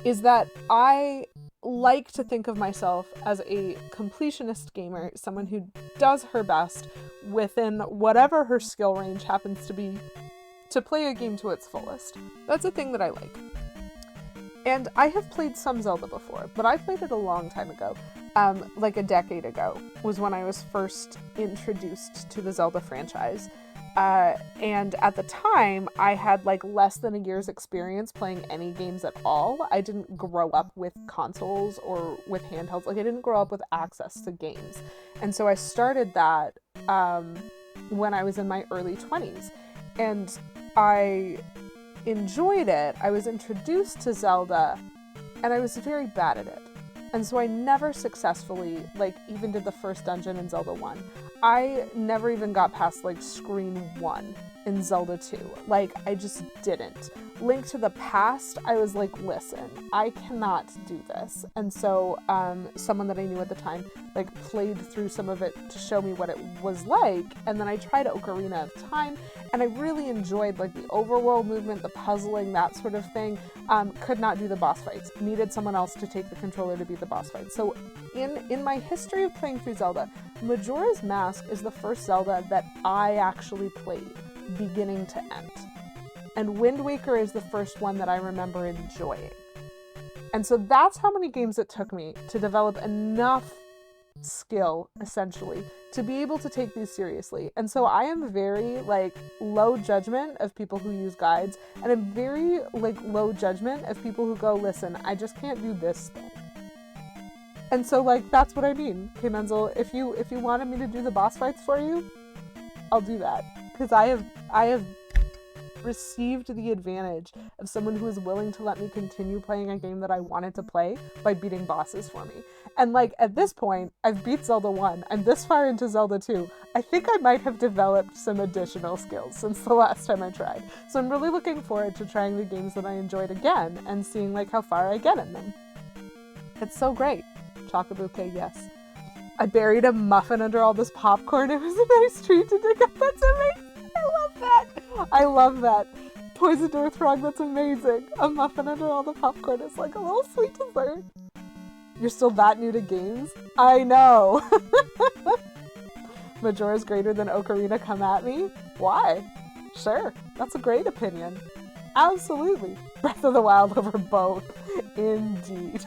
Speaker 1: is that I like to think of myself as a completionist gamer, someone who does her best within whatever her skill range happens to be to play a game to its fullest. That's a thing that I like. And I have played some Zelda before, but I played it a long time ago. Like a decade ago was when I was first introduced to the Zelda franchise. And at the time, I had like less than a year's experience playing any games at all. I didn't grow up with consoles or with handhelds. Like, I didn't grow up with access to games. And so I started that when I was in my early 20s. And I enjoyed it. I was introduced to Zelda, and I was very bad at it. And so I never successfully, like, even did the first dungeon in Zelda 1. I never even got past, like, screen 1 in Zelda 2. Like, I just didn't. Link to the Past, I was like, listen, I cannot do this. And so someone that I knew at the time, like, played through some of it to show me what it was like. And then I tried Ocarina of Time, and I really enjoyed, like, the overworld movement, the puzzling, that sort of thing. Could not do the boss fights. Needed someone else to take the controller to beat the boss fights. So in my history of playing through Zelda, Majora's Mask is the first Zelda that I actually played, beginning to end. And Wind Waker is the first one that I remember enjoying. And so that's how many games it took me to develop enough skill, essentially, to be able to take these seriously. And so I am very, like, low judgment of people who use guides, and I'm very, like, low judgment of people who go, listen, I just can't do this thing. And so, like, that's what I mean. Okay, Menzel, if you wanted me to do the boss fights for you, I'll do that. Because I have received the advantage of someone who is willing to let me continue playing a game that I wanted to play by beating bosses for me. And, like, at this point, I've beat Zelda 1. I'm this far into Zelda 2. I think I might have developed some additional skills since the last time I tried. So I'm really looking forward to trying the games that I enjoyed again and seeing, like, how far I get in them. It's so great. Chocolate bouquet, yes. I buried a muffin under all this popcorn. It was a nice treat to dig up. That's amazing. I love that. I love that. Poisoned Earth Frog, that's amazing. A muffin under all the popcorn is like a little sweet dessert. You're still that new to games? I know. Majora's greater than Ocarina, come at me? Why? Sure, that's a great opinion. Absolutely. Breath of the Wild over both. Indeed.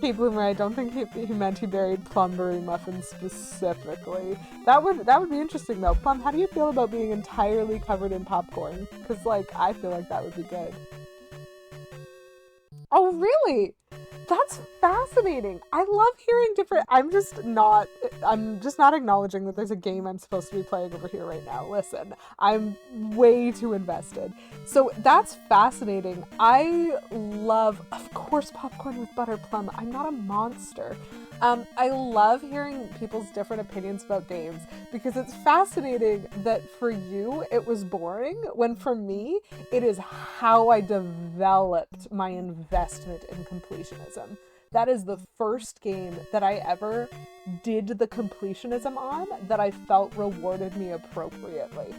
Speaker 1: Kate Bloomer, I don't think he meant he buried Plumberry muffins specifically. That would be interesting though. Plum, how do you feel about being entirely covered in popcorn? Because like I feel like that would be good. Oh really? That's fascinating. I love hearing different. I'm just not acknowledging that there's a game I'm supposed to be playing over here right now. Listen, I'm way too invested. So that's fascinating. I love, of course, popcorn with butter, Plum. I'm not a monster. I love hearing people's different opinions about games because it's fascinating that for you it was boring, when for me it is how I developed my investment in completionism. That is the first game that I ever did the completionism on that I felt rewarded me appropriately.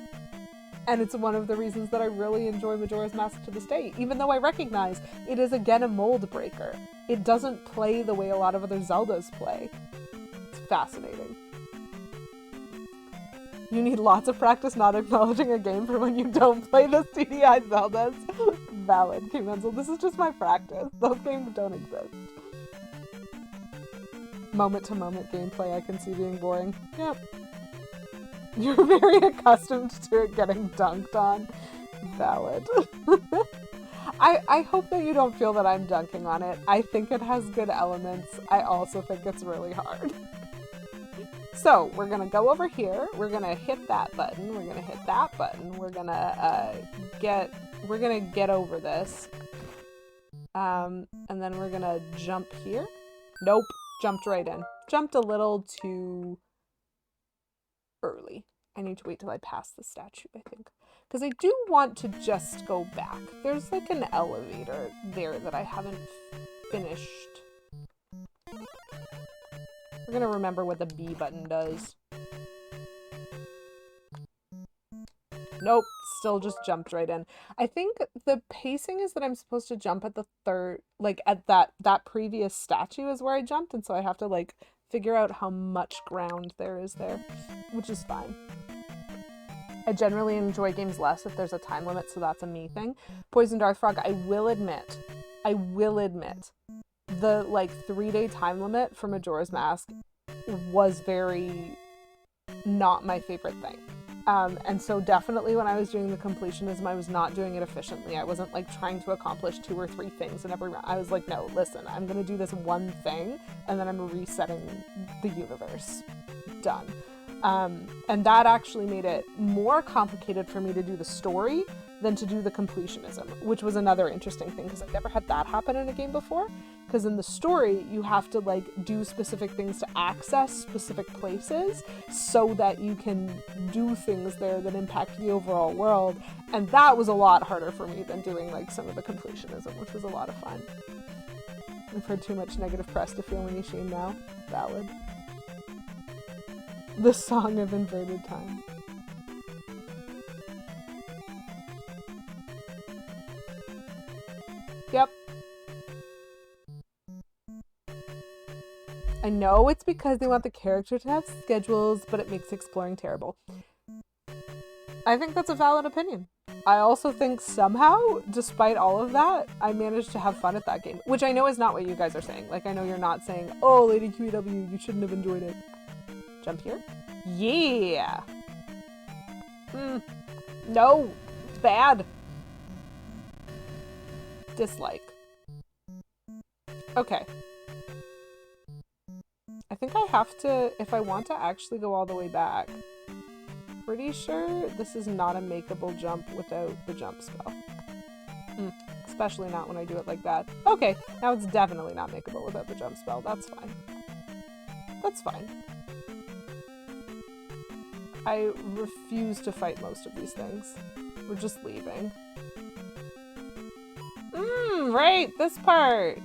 Speaker 1: And it's one of the reasons that I really enjoy Majora's Mask to this day, even though I recognize it is again a mold breaker. It doesn't play the way a lot of other Zeldas play. It's fascinating. You need lots of practice not acknowledging a game for when you don't play the CDI Zeldas. Valid, King Menzel. This is just my practice. Those games don't exist. Moment-to-moment gameplay I can see being boring. Yep. You're very accustomed to it getting dunked on. Valid. I hope that you don't feel that I'm dunking on it. I think it has good elements. I also think it's really hard. So, we're gonna go over here. We're gonna hit that button. We're gonna hit that button. We're gonna get over this. And then we're gonna jump here. Nope. Jumped right in. Jumped a little too early. I need to wait till I pass the statue, I think. Because I do want to just go back. There's like an elevator there that I haven't finished. We're gonna remember what the B button does. Nope, still just jumped right in. I think the pacing is that I'm supposed to jump at the third, like at that previous statue is where I jumped, and so I have to like figure out how much ground there is there, which is fine. I generally enjoy games less if there's a time limit, so that's a me thing. Poison Darth Frog, I will admit, the like 3-day time limit for Majora's Mask was very not my favorite thing. And so definitely when I was doing the completionism, I was not doing it efficiently. I wasn't like trying to accomplish 2 or 3 things in every round. I was like, no, listen, I'm gonna do this one thing and then I'm resetting the universe. Done. And that actually made it more complicated for me to do the story than to do the completionism, which was another interesting thing because I've never had that happen in a game before. Because in the story, you have to like do specific things to access specific places so that you can do things there that impact the overall world. And that was a lot harder for me than doing like some of the completionism, which was a lot of fun. I've heard too much negative press to feel any shame now. Valid. The Song of Inverted Time. Yep. I know it's because they want the character to have schedules, but it makes exploring terrible. I think that's a valid opinion. I also think somehow, despite all of that, I managed to have fun at that game, which I know is not what you guys are saying. Like, I know you're not saying, oh, Lady QEW, you shouldn't have enjoyed it. Jump here? Yeah! No! It's bad! Dislike. Okay. I think I have to, if I want to actually go all the way back, pretty sure this is not a makeable jump without the jump spell. Especially not when I do it like that. Okay, now it's definitely not makeable without the jump spell. That's fine. That's fine. I refuse to fight most of these things. We're just leaving. Right, this part.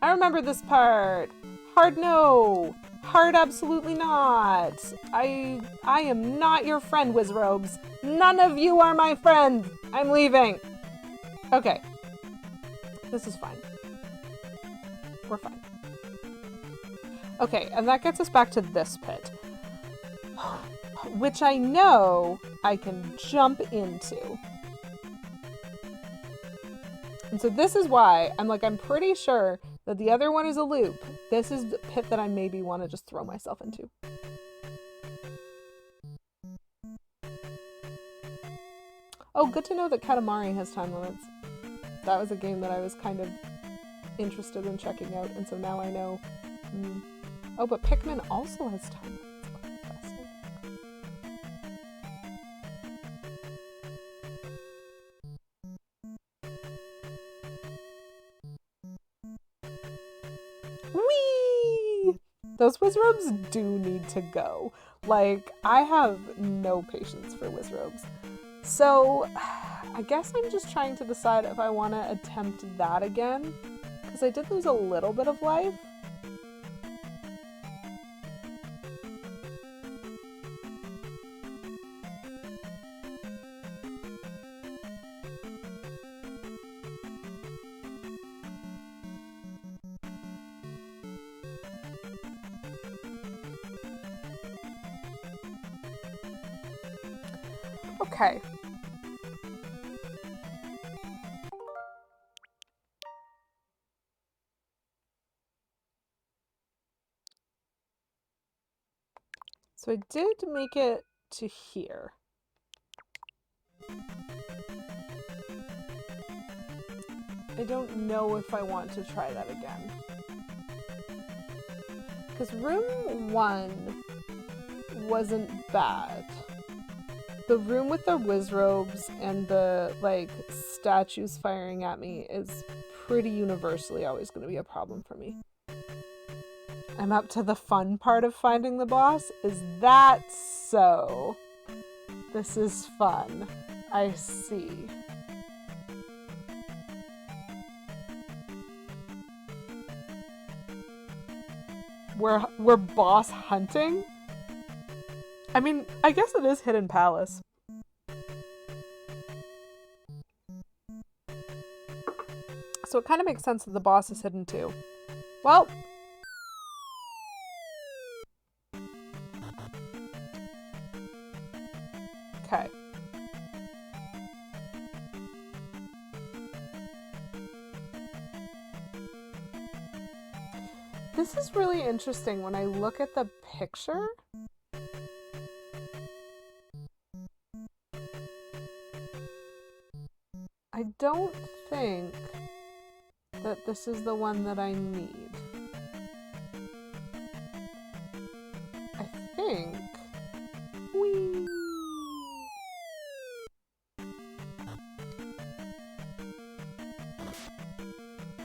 Speaker 1: I remember this part. Hard no. Hard absolutely not. I am not your friend, Wizrobes. None of you are my friend. I'm leaving. Okay. This is fine. We're fine. Okay, and that gets us back to this pit. Which I know I can jump into. And so this is why I'm pretty sure That the other one is a loop. This is the pit that I maybe want to just throw myself into. Oh, good to know that Katamari has time limits. That was a game that I was kind of interested in checking out, and so now I know. Oh, but Pikmin also has time limits. Whee! Those Wizrobes do need to go. Like, I have no patience for Wizrobes. So, I guess I'm just trying to decide if I want to attempt that again. Because I did lose a little bit of life. Okay. So I did make it to here. I don't know if I want to try that again. Because room 1 wasn't bad. The room with the Wizrobes and the, like, statues firing at me is pretty universally always going to be a problem for me. I'm up to the fun part of finding the boss. Is that so? This is fun. I see. We're boss hunting? I mean, I guess it is Hidden Palace. So it kind of makes sense that the boss is hidden too. Well. Okay. This is really interesting when I look at the picture. I don't think that this is the one that I need. I think... Whee!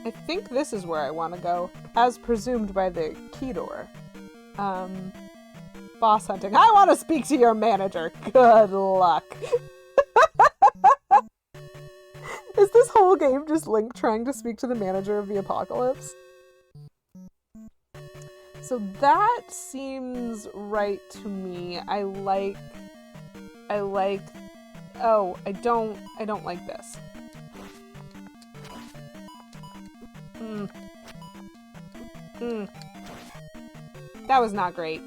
Speaker 1: I think this is where I want to go, as presumed by the key door. Boss hunting. I want to speak to your manager. Good luck. Is this whole game just Link trying to speak to the manager of the apocalypse? So that seems right to me. I like, oh, I don't like this. That was not great.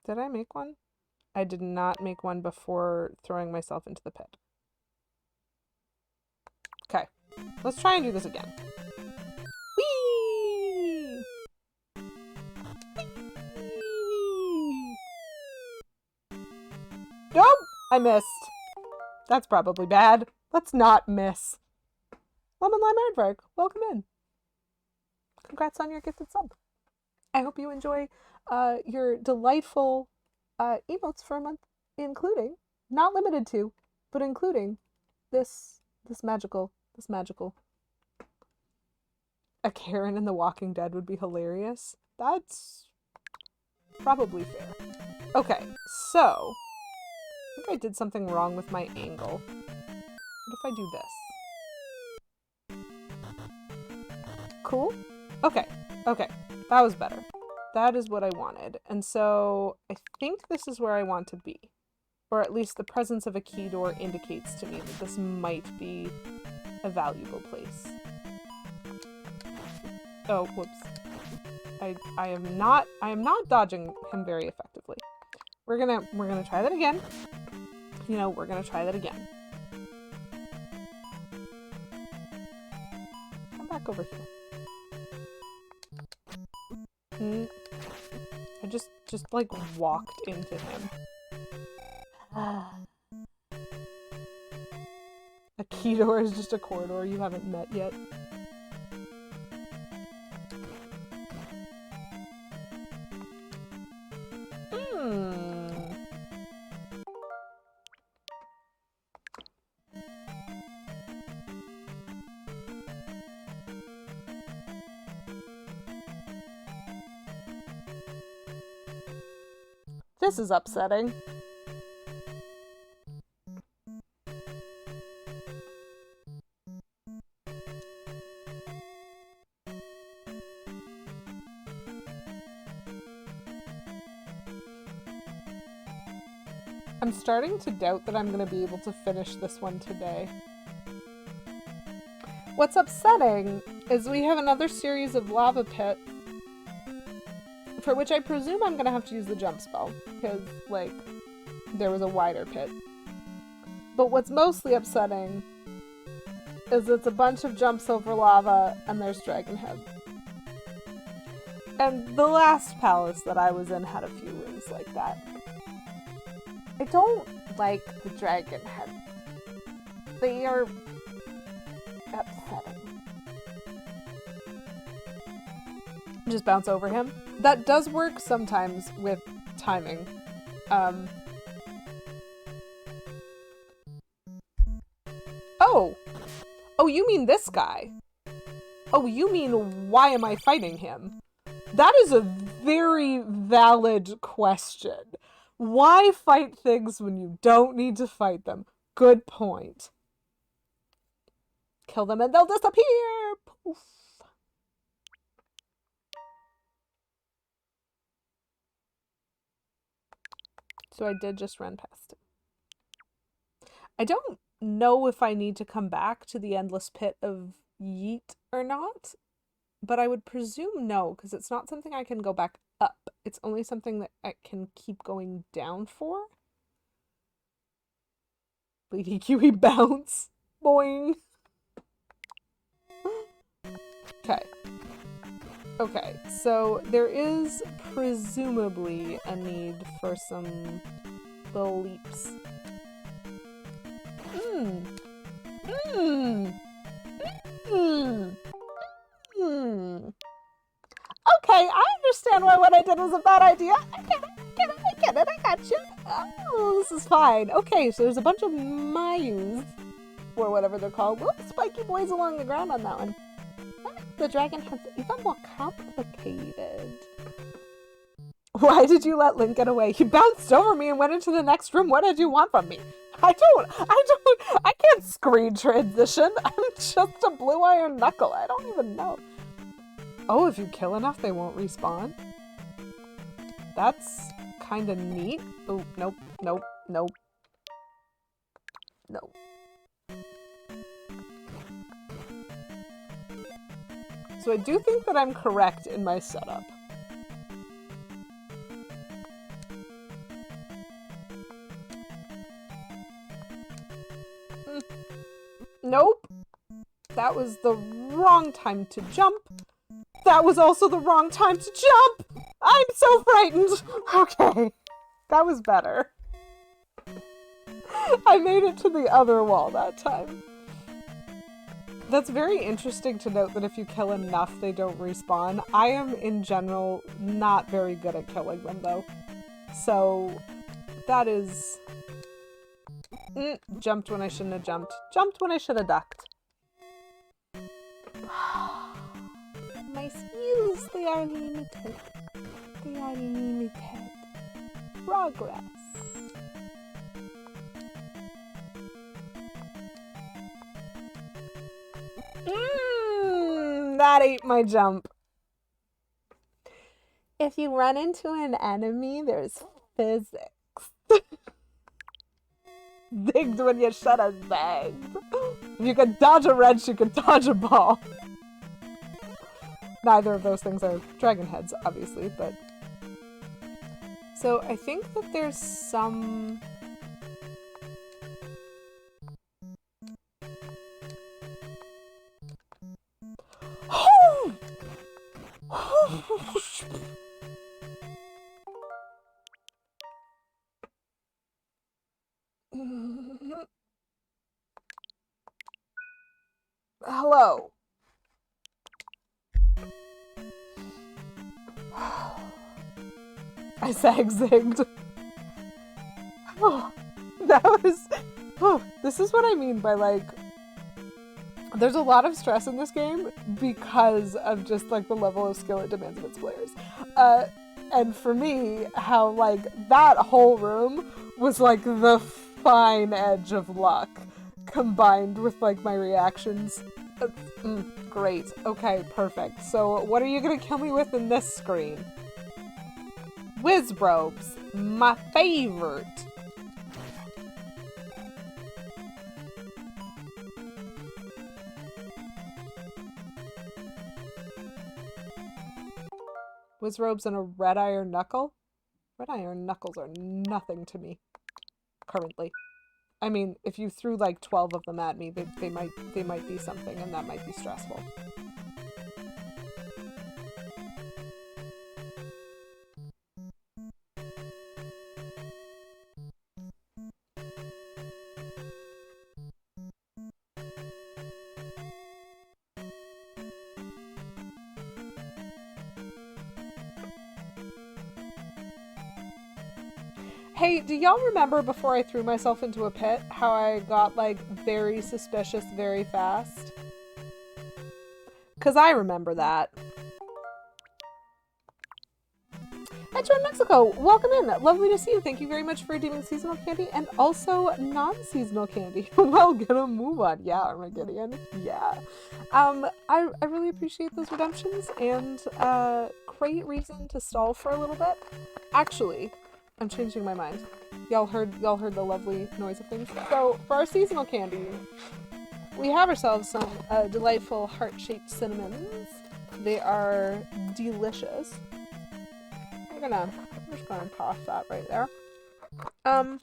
Speaker 1: Did I make one? I did not make one before throwing myself into the pit. Okay, let's try and do this again. Whee! Whee! Nope! I missed. That's probably bad. Let's not miss. Lemon Lime Aardvark, welcome in. Congrats on your gifted sub. I hope you enjoy your delightful emotes for a month, including, not limited to, but including this magical. A Karen in The Walking Dead would be hilarious. That's probably fair. Okay, so I think I did something wrong with my angle. What if I do this? Cool. Okay, that was better. That is what I wanted. And so I think this is where I want to be. Or at least the presence of a key door indicates to me that this might be a valuable place. Oh, whoops. I am not dodging him very effectively. We're gonna try that again. You know, we're gonna try that again. back over here. I just like walked into him. A key door is just a corridor you haven't met yet. This is upsetting. I'm starting to doubt that I'm going to be able to finish this one today. What's upsetting is we have another series of lava pits, for which I presume I'm going to have to use the jump spell, because, like, there was a wider pit. But what's mostly upsetting is it's a bunch of jumps over lava, and there's dragon heads. And the last palace that I was in had a few rooms like that. I don't like the dragon heads. They are upsetting. Just bounce over him. That does work sometimes with timing. Oh! Oh, you mean this guy? Oh, you mean why am I fighting him? That is a very valid question. Why fight things when you don't need to fight them? Good point. Kill them and they'll disappear! Poof. So I did just run past him. I don't know if I need to come back to the endless pit of Yeet or not, but I would presume no, because it's not something I can go back up. It's only something that I can keep going down for. Lady Kiwi bounce. Boing. Okay. Okay, so there is presumably a need for some little leaps. Okay, I understand why what I did was a bad idea. I get it, I got you. Oh, this is fine. Okay, so there's a bunch of Mayus, or whatever they're called, little spiky boys along the ground on that one. The dragon has even more complicated. Why did you let Link get away? He bounced over me and went into the next room. What did you want from me? I can't screen transition. I'm just a blue iron knuckle. I don't even know. Oh, if you kill enough, they won't respawn? That's kind of neat. Oh, nope, nope, nope. No. So I do think that I'm correct in my setup. Nope. That was the wrong time to jump. That was also the wrong time to jump! I'm so frightened! Okay. That was better. I made it to the other wall that time. That's very interesting to note that if you kill enough, they don't respawn. I am, in general, not very good at killing them, though. So, that is... Jumped when I shouldn't have jumped. Jumped when I should have ducked. My skills, they are limited. They are limited. Progress. That ate my jump. If you run into an enemy, there's physics. Zigged when you should have zagged. If you could dodge a wrench, you could dodge a ball. Neither of those things are dragon heads, obviously, but... So, I think that there's some... Hello. I zag-zigged. Oh, that was... Oh, this is what I mean by, like... There's a lot of stress in this game because of just, like, the level of skill it demands of its players. And for me, how, like, that whole room was, like, the fine edge of luck combined with, like, my reactions. Great. Okay, perfect. So, what are you gonna kill me with in this screen? Whiz robes. My favorite. Whiz robes and a red iron knuckle? Red iron knuckles are nothing to me. Currently. I mean, if you threw like 12 of them at me, they might be something, and that might be stressful. Hey, do y'all remember before I threw myself into a pit how I got, like, very suspicious very fast? 'Cause I remember that. Metro Mexico, welcome in. Lovely to see you. Thank you very much for redeeming seasonal candy and also non-seasonal candy. Well, get a move on. Yeah, Armageddon. Yeah. I really appreciate those redemptions and great reason to stall for a little bit. Actually, I'm changing my mind. Y'all heard the lovely noise of things. So for our seasonal candy, we have ourselves some delightful heart-shaped cinnamons. They are delicious. I'm just gonna toss that right there. And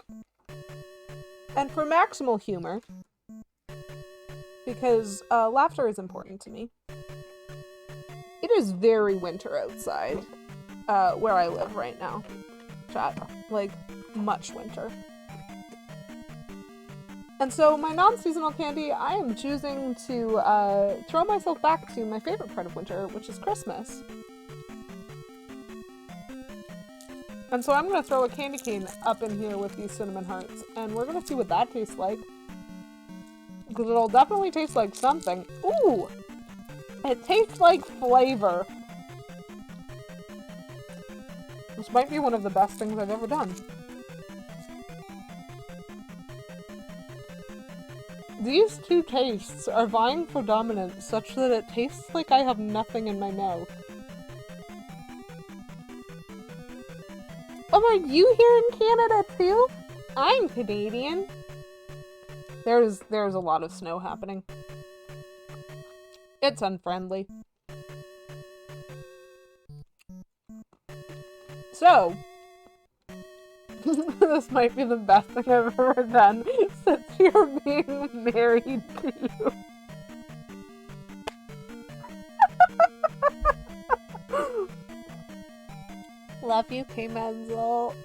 Speaker 1: for maximal humor, because laughter is important to me, it is very winter outside where I live right now. Chat. Like, much winter. And so my non-seasonal candy, I am choosing to throw myself back to my favorite part of winter, which is Christmas. And so I'm going to throw a candy cane up in here with these cinnamon hearts, and we're going to see what that tastes like. Because it'll definitely taste like something. Ooh! It tastes like flavor. This might be one of the best things I've ever done. These two tastes are vying for dominance such that it tastes like I have nothing in my mouth. Oh, are you here in Canada too? I'm Canadian. There's a lot of snow happening. It's unfriendly. So, this might be the best thing I've ever done since you're being married to you. Love you, K. Menzel.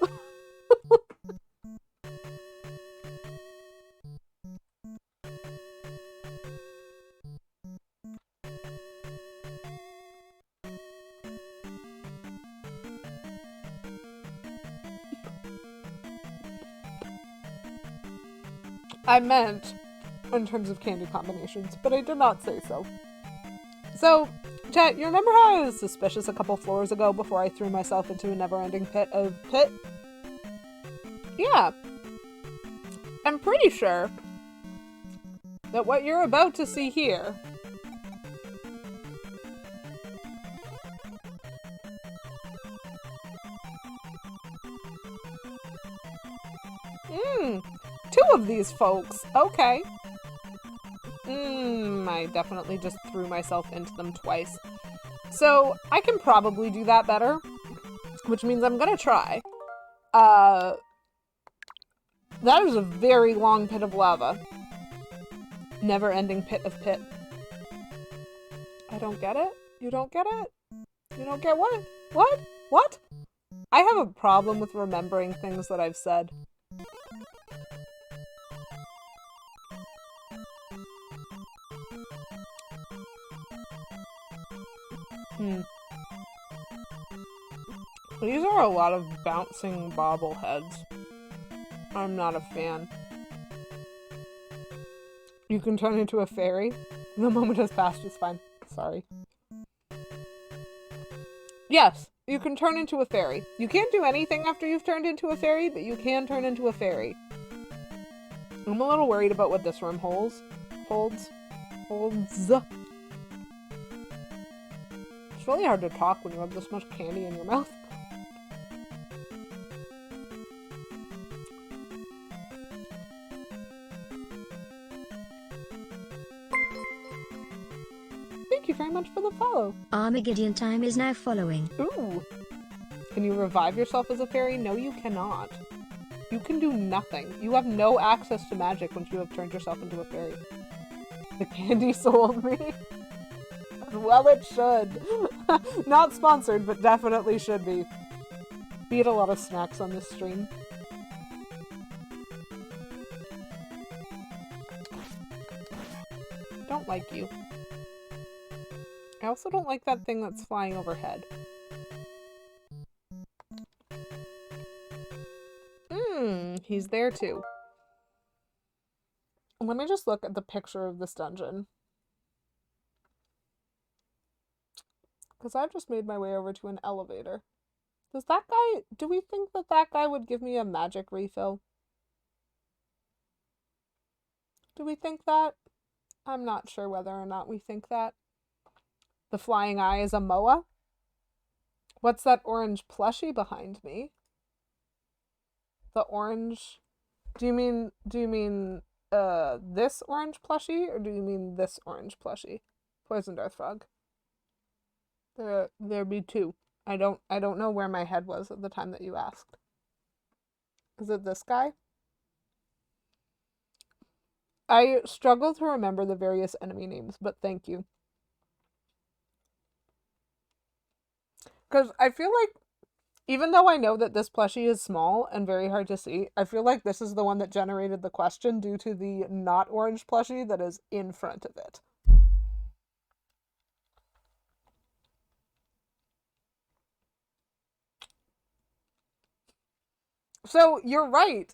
Speaker 1: I meant in terms of candy combinations, but I did not say so. So, chat, you remember how I was suspicious a couple floors ago before I threw myself into a never-ending pit of pit? Yeah. I'm pretty sure that what you're about to see here two of these folks. Okay. I definitely just threw myself into them twice. So, I can probably do that better, which means I'm gonna try. That is a very long pit of lava. Never-ending pit of pit. I don't get it? You don't get it? You don't get what? What? What? I have a problem with remembering things that I've said. These are a lot of bouncing bobbleheads. I'm not a fan. You can turn into a fairy. The moment has passed, it's fine. Sorry. Yes, you can turn into a fairy. You can't do anything after you've turned into a fairy, but you can turn into a fairy. I'm a little worried about what this room holds. Holds. It's really hard to talk when you have this much candy in your mouth. Thank you very much for the follow.
Speaker 2: Armageddon time is now following.
Speaker 1: Ooh. Can you revive yourself as a fairy? No, you cannot. You can do nothing. You have no access to magic once you have turned yourself into a fairy. The candy sold me. Well, it should. Not sponsored, but definitely should be. We eat a lot of snacks on this stream. Don't like you. I also don't like that thing that's flying overhead. He's there too. Let me just look at the picture of this dungeon. Because I've just made my way over to an elevator. Does that guy... Do we think that that guy would give me a magic refill? Do we think that? I'm not sure whether or not we think that. The flying eye is a Moa? What's that orange plushie behind me? The orange... Do you mean this orange plushie, or do you mean this orange plushie? Poisoned Earth Frog. There be two. I don't know where my head was at the time that you asked. Is it this guy? I struggle to remember the various enemy names, but thank you. Because I feel like, even though I know that this plushie is small and very hard to see, I feel like this is the one that generated the question due to the not orange plushie that is in front of it. So, you're right,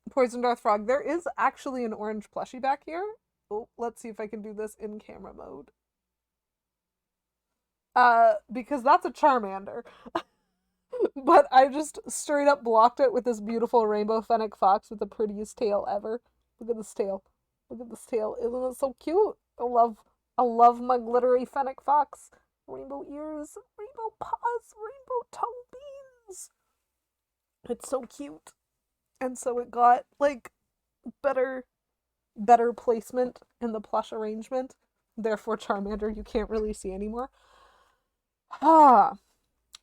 Speaker 1: Poisoned Earth Frog. There is actually an orange plushie back here. Oh, let's see if I can do this in camera mode. Because that's a Charmander. But I just straight up blocked it with this beautiful rainbow fennec fox with the prettiest tail ever. Look at this tail. Look at this tail. Isn't it so cute? I love my glittery fennec fox. Rainbow ears, rainbow paws, rainbow toe beans. It's so cute. And so it got, like, better placement in the plush arrangement. Therefore, Charmander you can't really see anymore.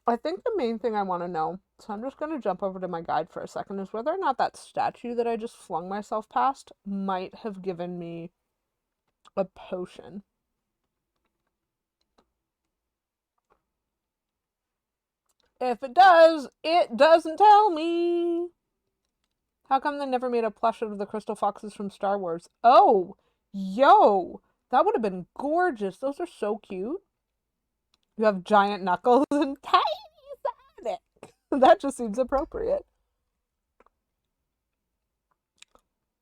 Speaker 1: I think the main thing I want to know, so I'm just going to jump over to my guide for a second, is whether or not that statue that I just flung myself past might have given me a potion. If it does, it doesn't tell me. How come they never made a plush out of the crystal foxes from Star Wars? Oh, yo, that would have been gorgeous. Those are so cute. You have giant knuckles and tiny Sonic. That just seems appropriate.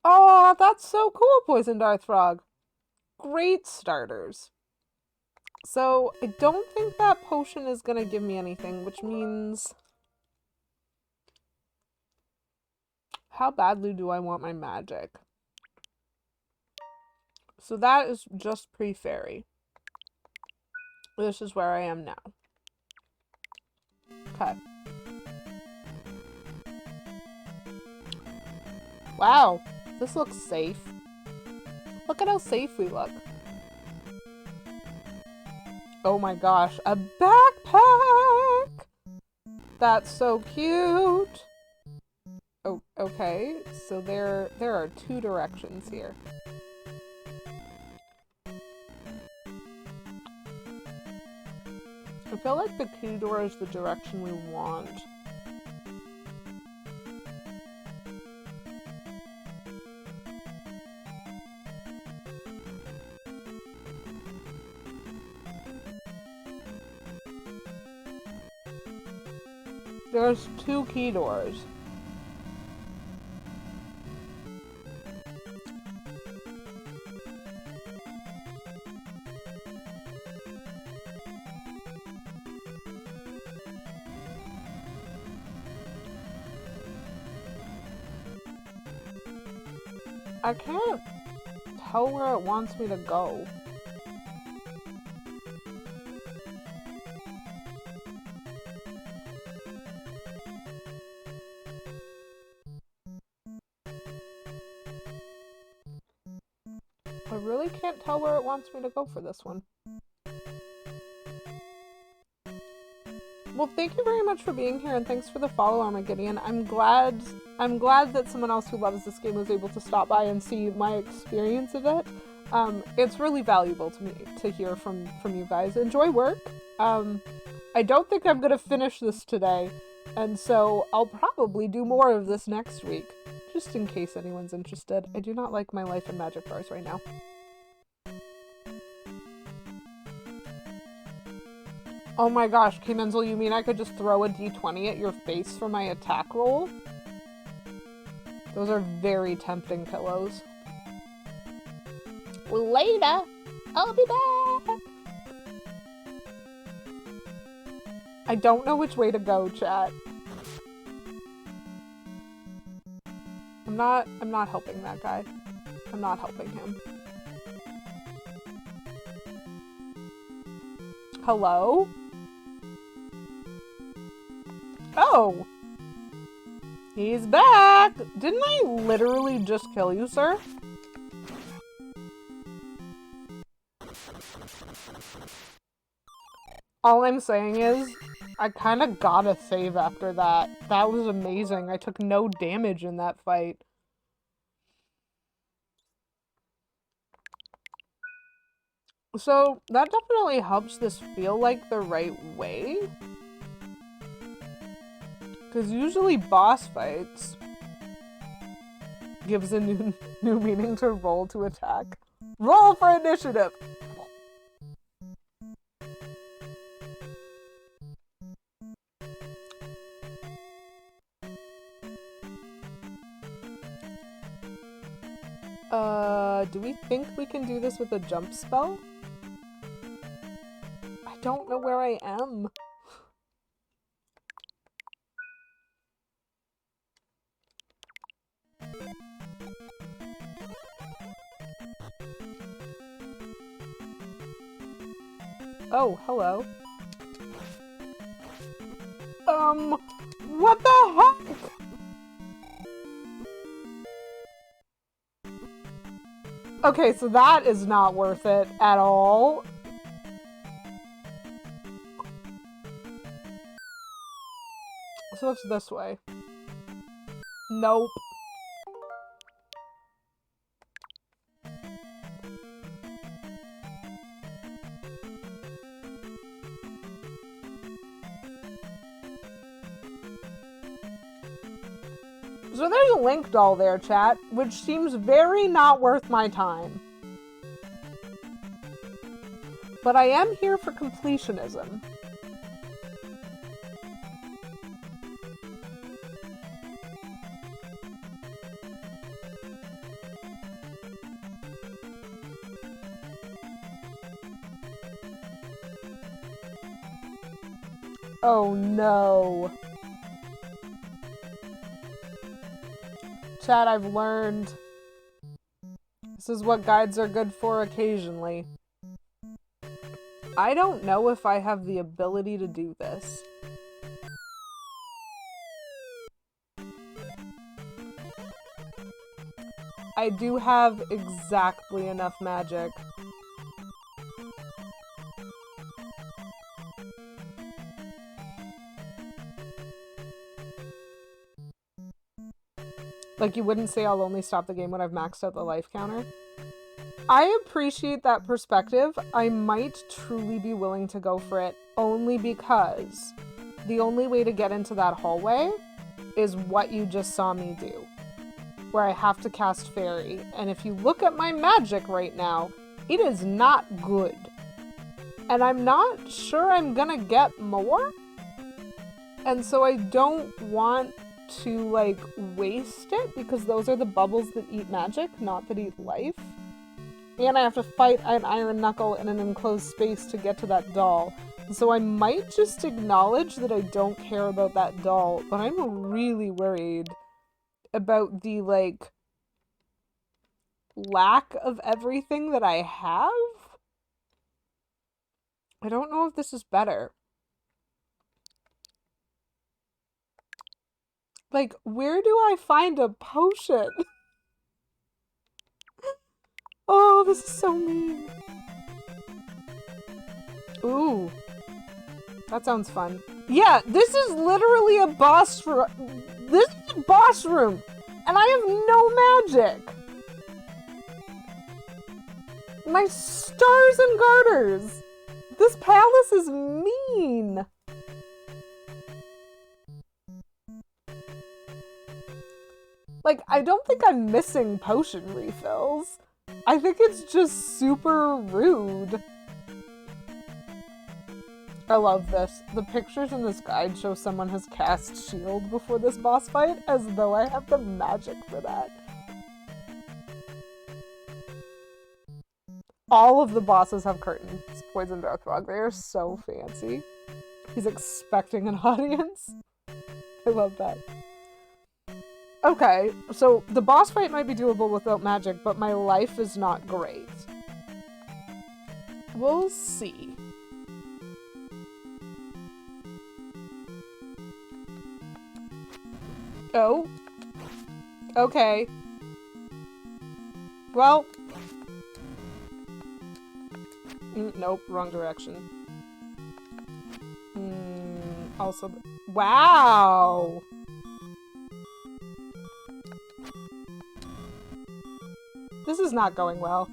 Speaker 1: Oh, that's so cool, Poisoned Earth Frog. Great starters. So, I don't think that potion is going to give me anything, which means... How badly do I want my magic? So that is just pre-fairy. This is where I am now. Okay. Wow, this looks safe. Look at how safe we look. Oh my gosh, a backpack! That's so cute! Oh, okay, so there are two directions here. I feel like the key door is the direction we want. There's 2 key doors. I can't tell where it wants me to go. I really can't tell where it wants me to go for this one. Well, thank you very much for being here, and thanks for the follow, Armageddon. I'm glad that someone else who loves this game was able to stop by and see my experience of it. It's really valuable to me to hear from you guys. Enjoy work. I don't think I'm gonna finish this today, and so I'll probably do more of this next week, just in case anyone's interested. I do not like my life in magic bars right now. Oh my gosh, K Menzel, you mean I could just throw a d20 at your face for my attack roll? Those are very tempting pillows. Later! I'll be back! I don't know which way to go, chat. I'm not helping that guy. I'm not helping him. Hello? Oh! He's back! Didn't I literally just kill you, sir? All I'm saying is, I kinda gotta save after that. That was amazing. I took no damage in that fight. So, that definitely helps this feel like the right way. Because usually boss fights gives a new meaning to roll to attack. Roll for initiative! Do we think we can do this with a jump spell? I don't know where I am. Oh, hello. What the heck? Okay, so that is not worth it at all. So it's this way. Nope. So there's a Link doll there, chat, which seems very not worth my time. But I am here for completionism. Oh no. Chat, I've learned. This is what guides are good for occasionally. I don't know if I have the ability to do this. I do have exactly enough magic. Like, you wouldn't say I'll only stop the game when I've maxed out the life counter. I appreciate that perspective. I might truly be willing to go for it, only because the only way to get into that hallway is what you just saw me do, where I have to cast Fairy. And if you look at my magic right now, it is not good. And I'm not sure I'm gonna get more. And so I don't want to, like, waste it, because those are the bubbles that eat magic, not that eat life. And I have to fight an iron knuckle in an enclosed space to get to that doll. So I might just acknowledge that I don't care about that doll, but I'm really worried about the, like, lack of everything that I have. I don't know if this is better. Like, where do I find a potion? Oh, this is so mean. Ooh. That sounds fun. Yeah, this is literally a boss room. This is a boss room, and I have no magic. My stars and garters. This palace is mean. Like, I don't think I'm missing potion refills. I think it's just super rude. I love this. The pictures in this guide show someone has cast shield before this boss fight, as though I have the magic for that. All of the bosses have curtains. Poison Deathfrog. They are so fancy. He's expecting an audience. I love that. Okay, so the boss fight might be doable without magic, but my life is not great. We'll see. Oh. Okay. Well. Nope, wrong direction. Also, wow! This is not going well.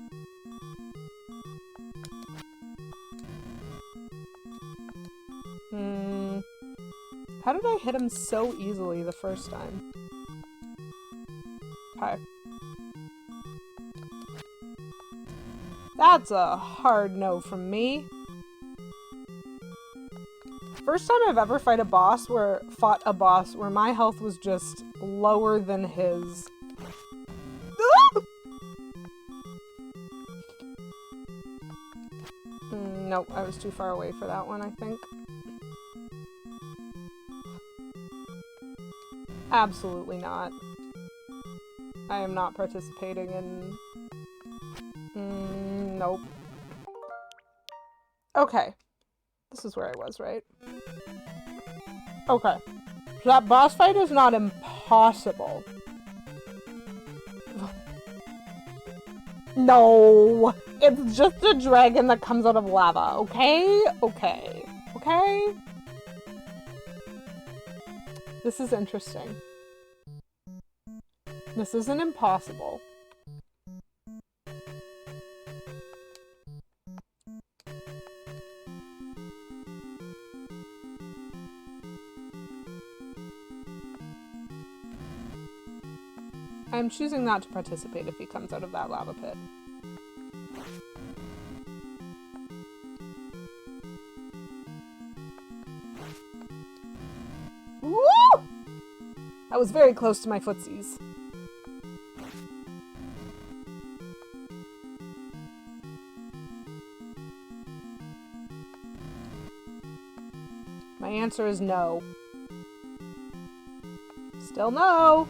Speaker 1: How did I hit him so easily the first time? Okay. That's a hard no from me. First time I've ever fought a boss where my health was just lower than his. Nope, I was too far away for that one, I think. Absolutely not. I am not participating in... nope. Okay. This is where I was, right? Okay. So that boss fight is not impossible. No! It's just a dragon that comes out of lava, okay? Okay. Okay? This is interesting. This isn't impossible. I'm choosing not to participate if he comes out of that lava pit. Woo! That was very close to my footsies. My answer is no. Still no.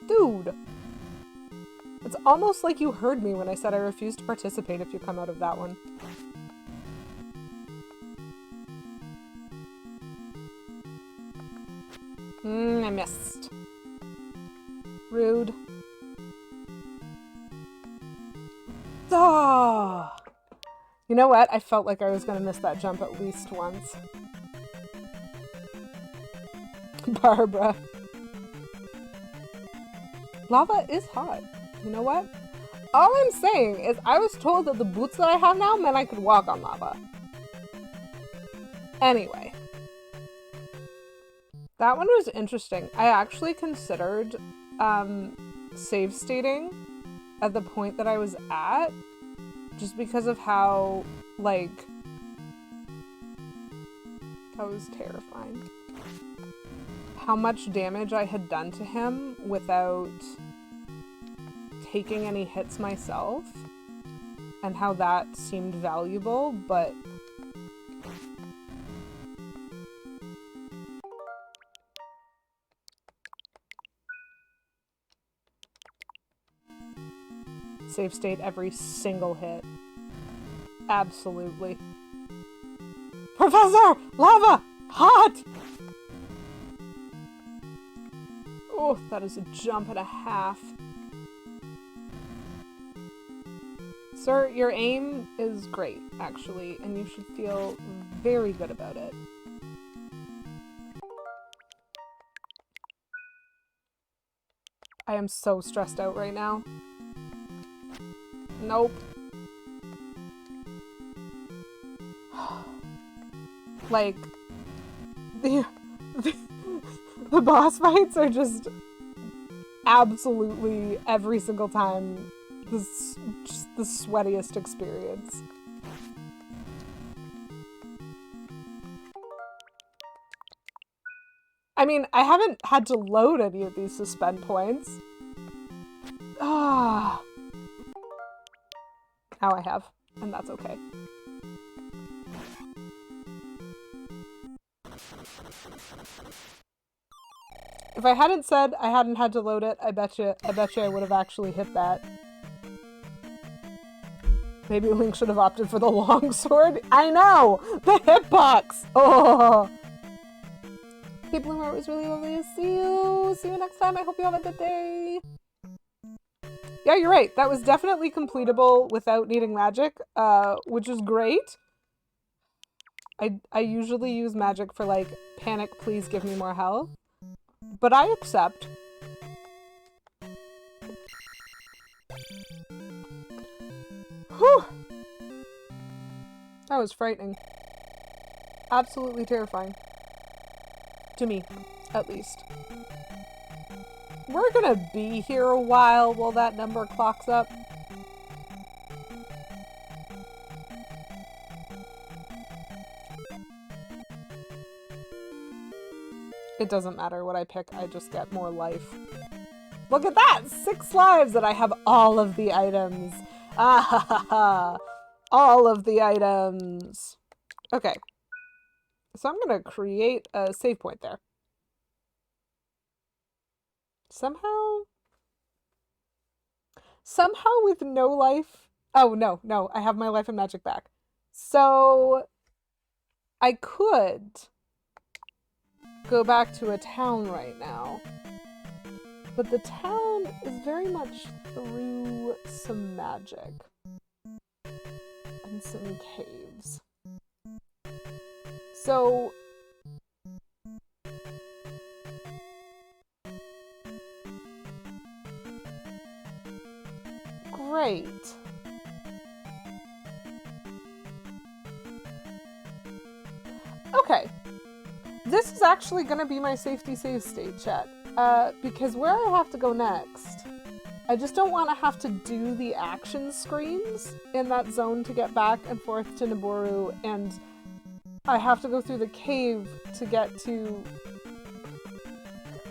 Speaker 1: Dude. It's almost like you heard me when I said I refuse to participate if you come out of that one. I missed. Rude. Ah! You know what? I felt like I was gonna miss that jump at least once. Barbara. Lava is hot. You know what? All I'm saying is I was told that the boots that I have now meant I could walk on lava. Anyway. That one was interesting. I actually considered save stating at the point that I was at, just because of how, like, That was terrifying. How much damage I had done to him without taking any hits myself, and how that seemed valuable, but save state every single hit. Absolutely. Professor! Lava! Hot! Oh, that is a jump and a half. Sir, your aim is great, actually, and you should feel very good about it. I am so stressed out right now. Nope. Like, the boss fights are just absolutely every single time just the sweatiest experience. I mean, I haven't had to load any of these suspend points. Ah. Now I have, and that's okay. If I hadn't said I hadn't had to load it, I bet you I would have actually hit that. Maybe Link should have opted for the longsword. I know! The hitbox! Oh! Hey Bloomer, it was really lovely to see you. See you next time. I hope you have a good day. Yeah, you're right. That was definitely completable without needing magic, which is great. I usually use magic for, like, panic, please give me more health. But I accept. Whew! That was frightening. Absolutely terrifying. To me, at least. We're gonna be here a while that number clocks up. It doesn't matter what I pick, I just get more life. Look at that! 6 lives and I have all of the items. Ah ha ha ha! All of the items. Okay. So I'm gonna create a save point there. Somehow with no life. Oh, no, I have my life and magic back. So I could go back to a town right now. But the town is very much through some magic. And some caves. So great. Okay. This is actually going to be my safety save state, chat. Because where I have to go next, I just don't want to have to do the action screens in that zone to get back and forth to Nibiru, and I have to go through the cave to get to...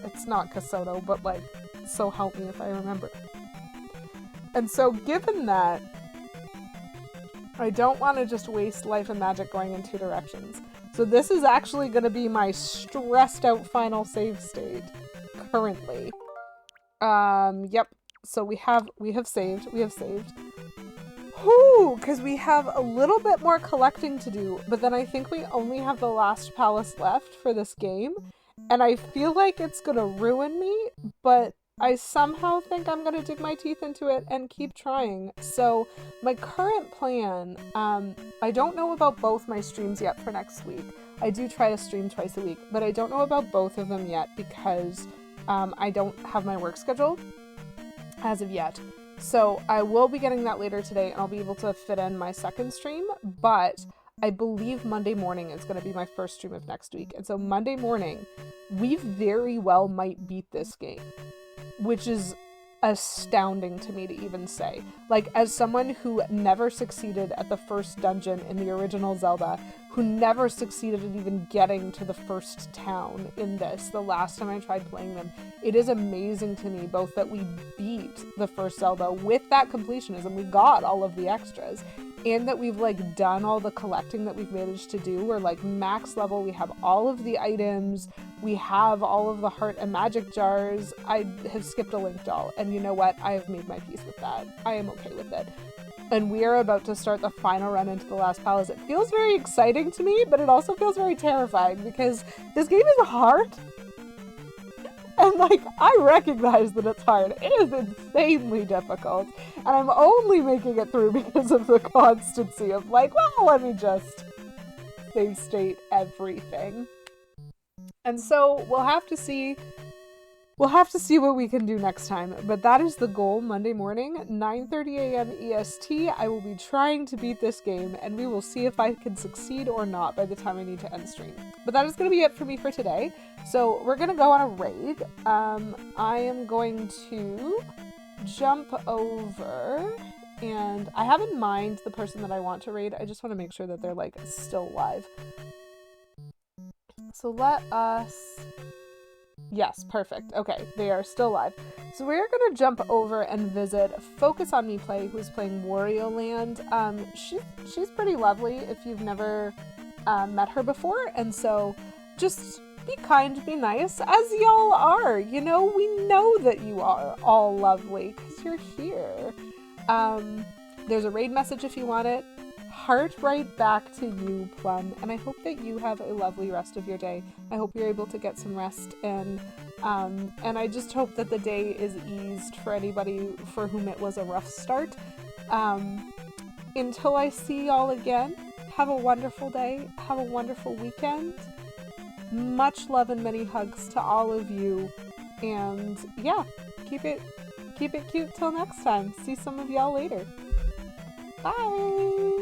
Speaker 1: It's not Kasoto, but, like, so help me if I remember. And so, given that, I don't want to just waste life and magic going in 2 directions. So this is actually going to be my stressed out final save state, currently. Yep. So we have saved. Whew, because we have a little bit more collecting to do, but then I think we only have the last palace left for this game, and I feel like it's gonna ruin me, but I somehow think I'm gonna dig my teeth into it and keep trying. So my current plan, I don't know about both my streams yet for next week. I do try to stream twice a week, but I don't know about both of them yet because I don't have my work scheduled as of yet. So I will be getting that later today, and I'll be able to fit in my second stream, but I believe Monday morning is going to be my first stream of next week. And so Monday morning, we very well might beat this game, which is astounding to me to even say. Like, as someone who never succeeded at the first dungeon in the original Zelda, who never succeeded at even getting to the first town in this the last time I tried playing them. It is amazing to me both that we beat the first Zelda with that completionism, we got all of the extras, and that we've like done all the collecting that we've managed to do. We're like max level, we have all of the items, we have all of the heart and magic jars. I have skipped a Link doll, and you know what? I have made my peace with that. I am okay with it. And we are about to start the final run into the last palace. It feels very exciting to me, but it also feels very terrifying because this game is hard. And like, I recognize that it's hard. It is insanely difficult. And I'm only making it through because of the constancy of like, well, let me just save state everything. And so we'll have to see what we can do next time, but that is the goal. Monday morning, 9:30 a.m. EST, I will be trying to beat this game, and we will see if I can succeed or not by the time I need to end stream. But that is going to be it for me for today. So we're going to go on a raid. I am going to jump over, and I have in mind the person that I want to raid. I just want to make sure that they're like still alive. So let us... Yes, perfect. Okay, they are still live. So we're gonna jump over and visit Focus on Me Play, who's playing Wario Land. She's pretty lovely if you've never met her before, and so just be kind, be nice, as y'all are. You know, we know that you are all lovely, because you're here. There's a raid message if you want it. Heart right back to you, Plum, and I hope that you have a lovely rest of your day. I hope you're able to get some rest, and I just hope that the day is eased for anybody for whom it was a rough start. Until I see y'all again, have a wonderful day, have a wonderful weekend. Much love and many hugs to all of you, and yeah, keep it cute till next time. See some of y'all later. Bye!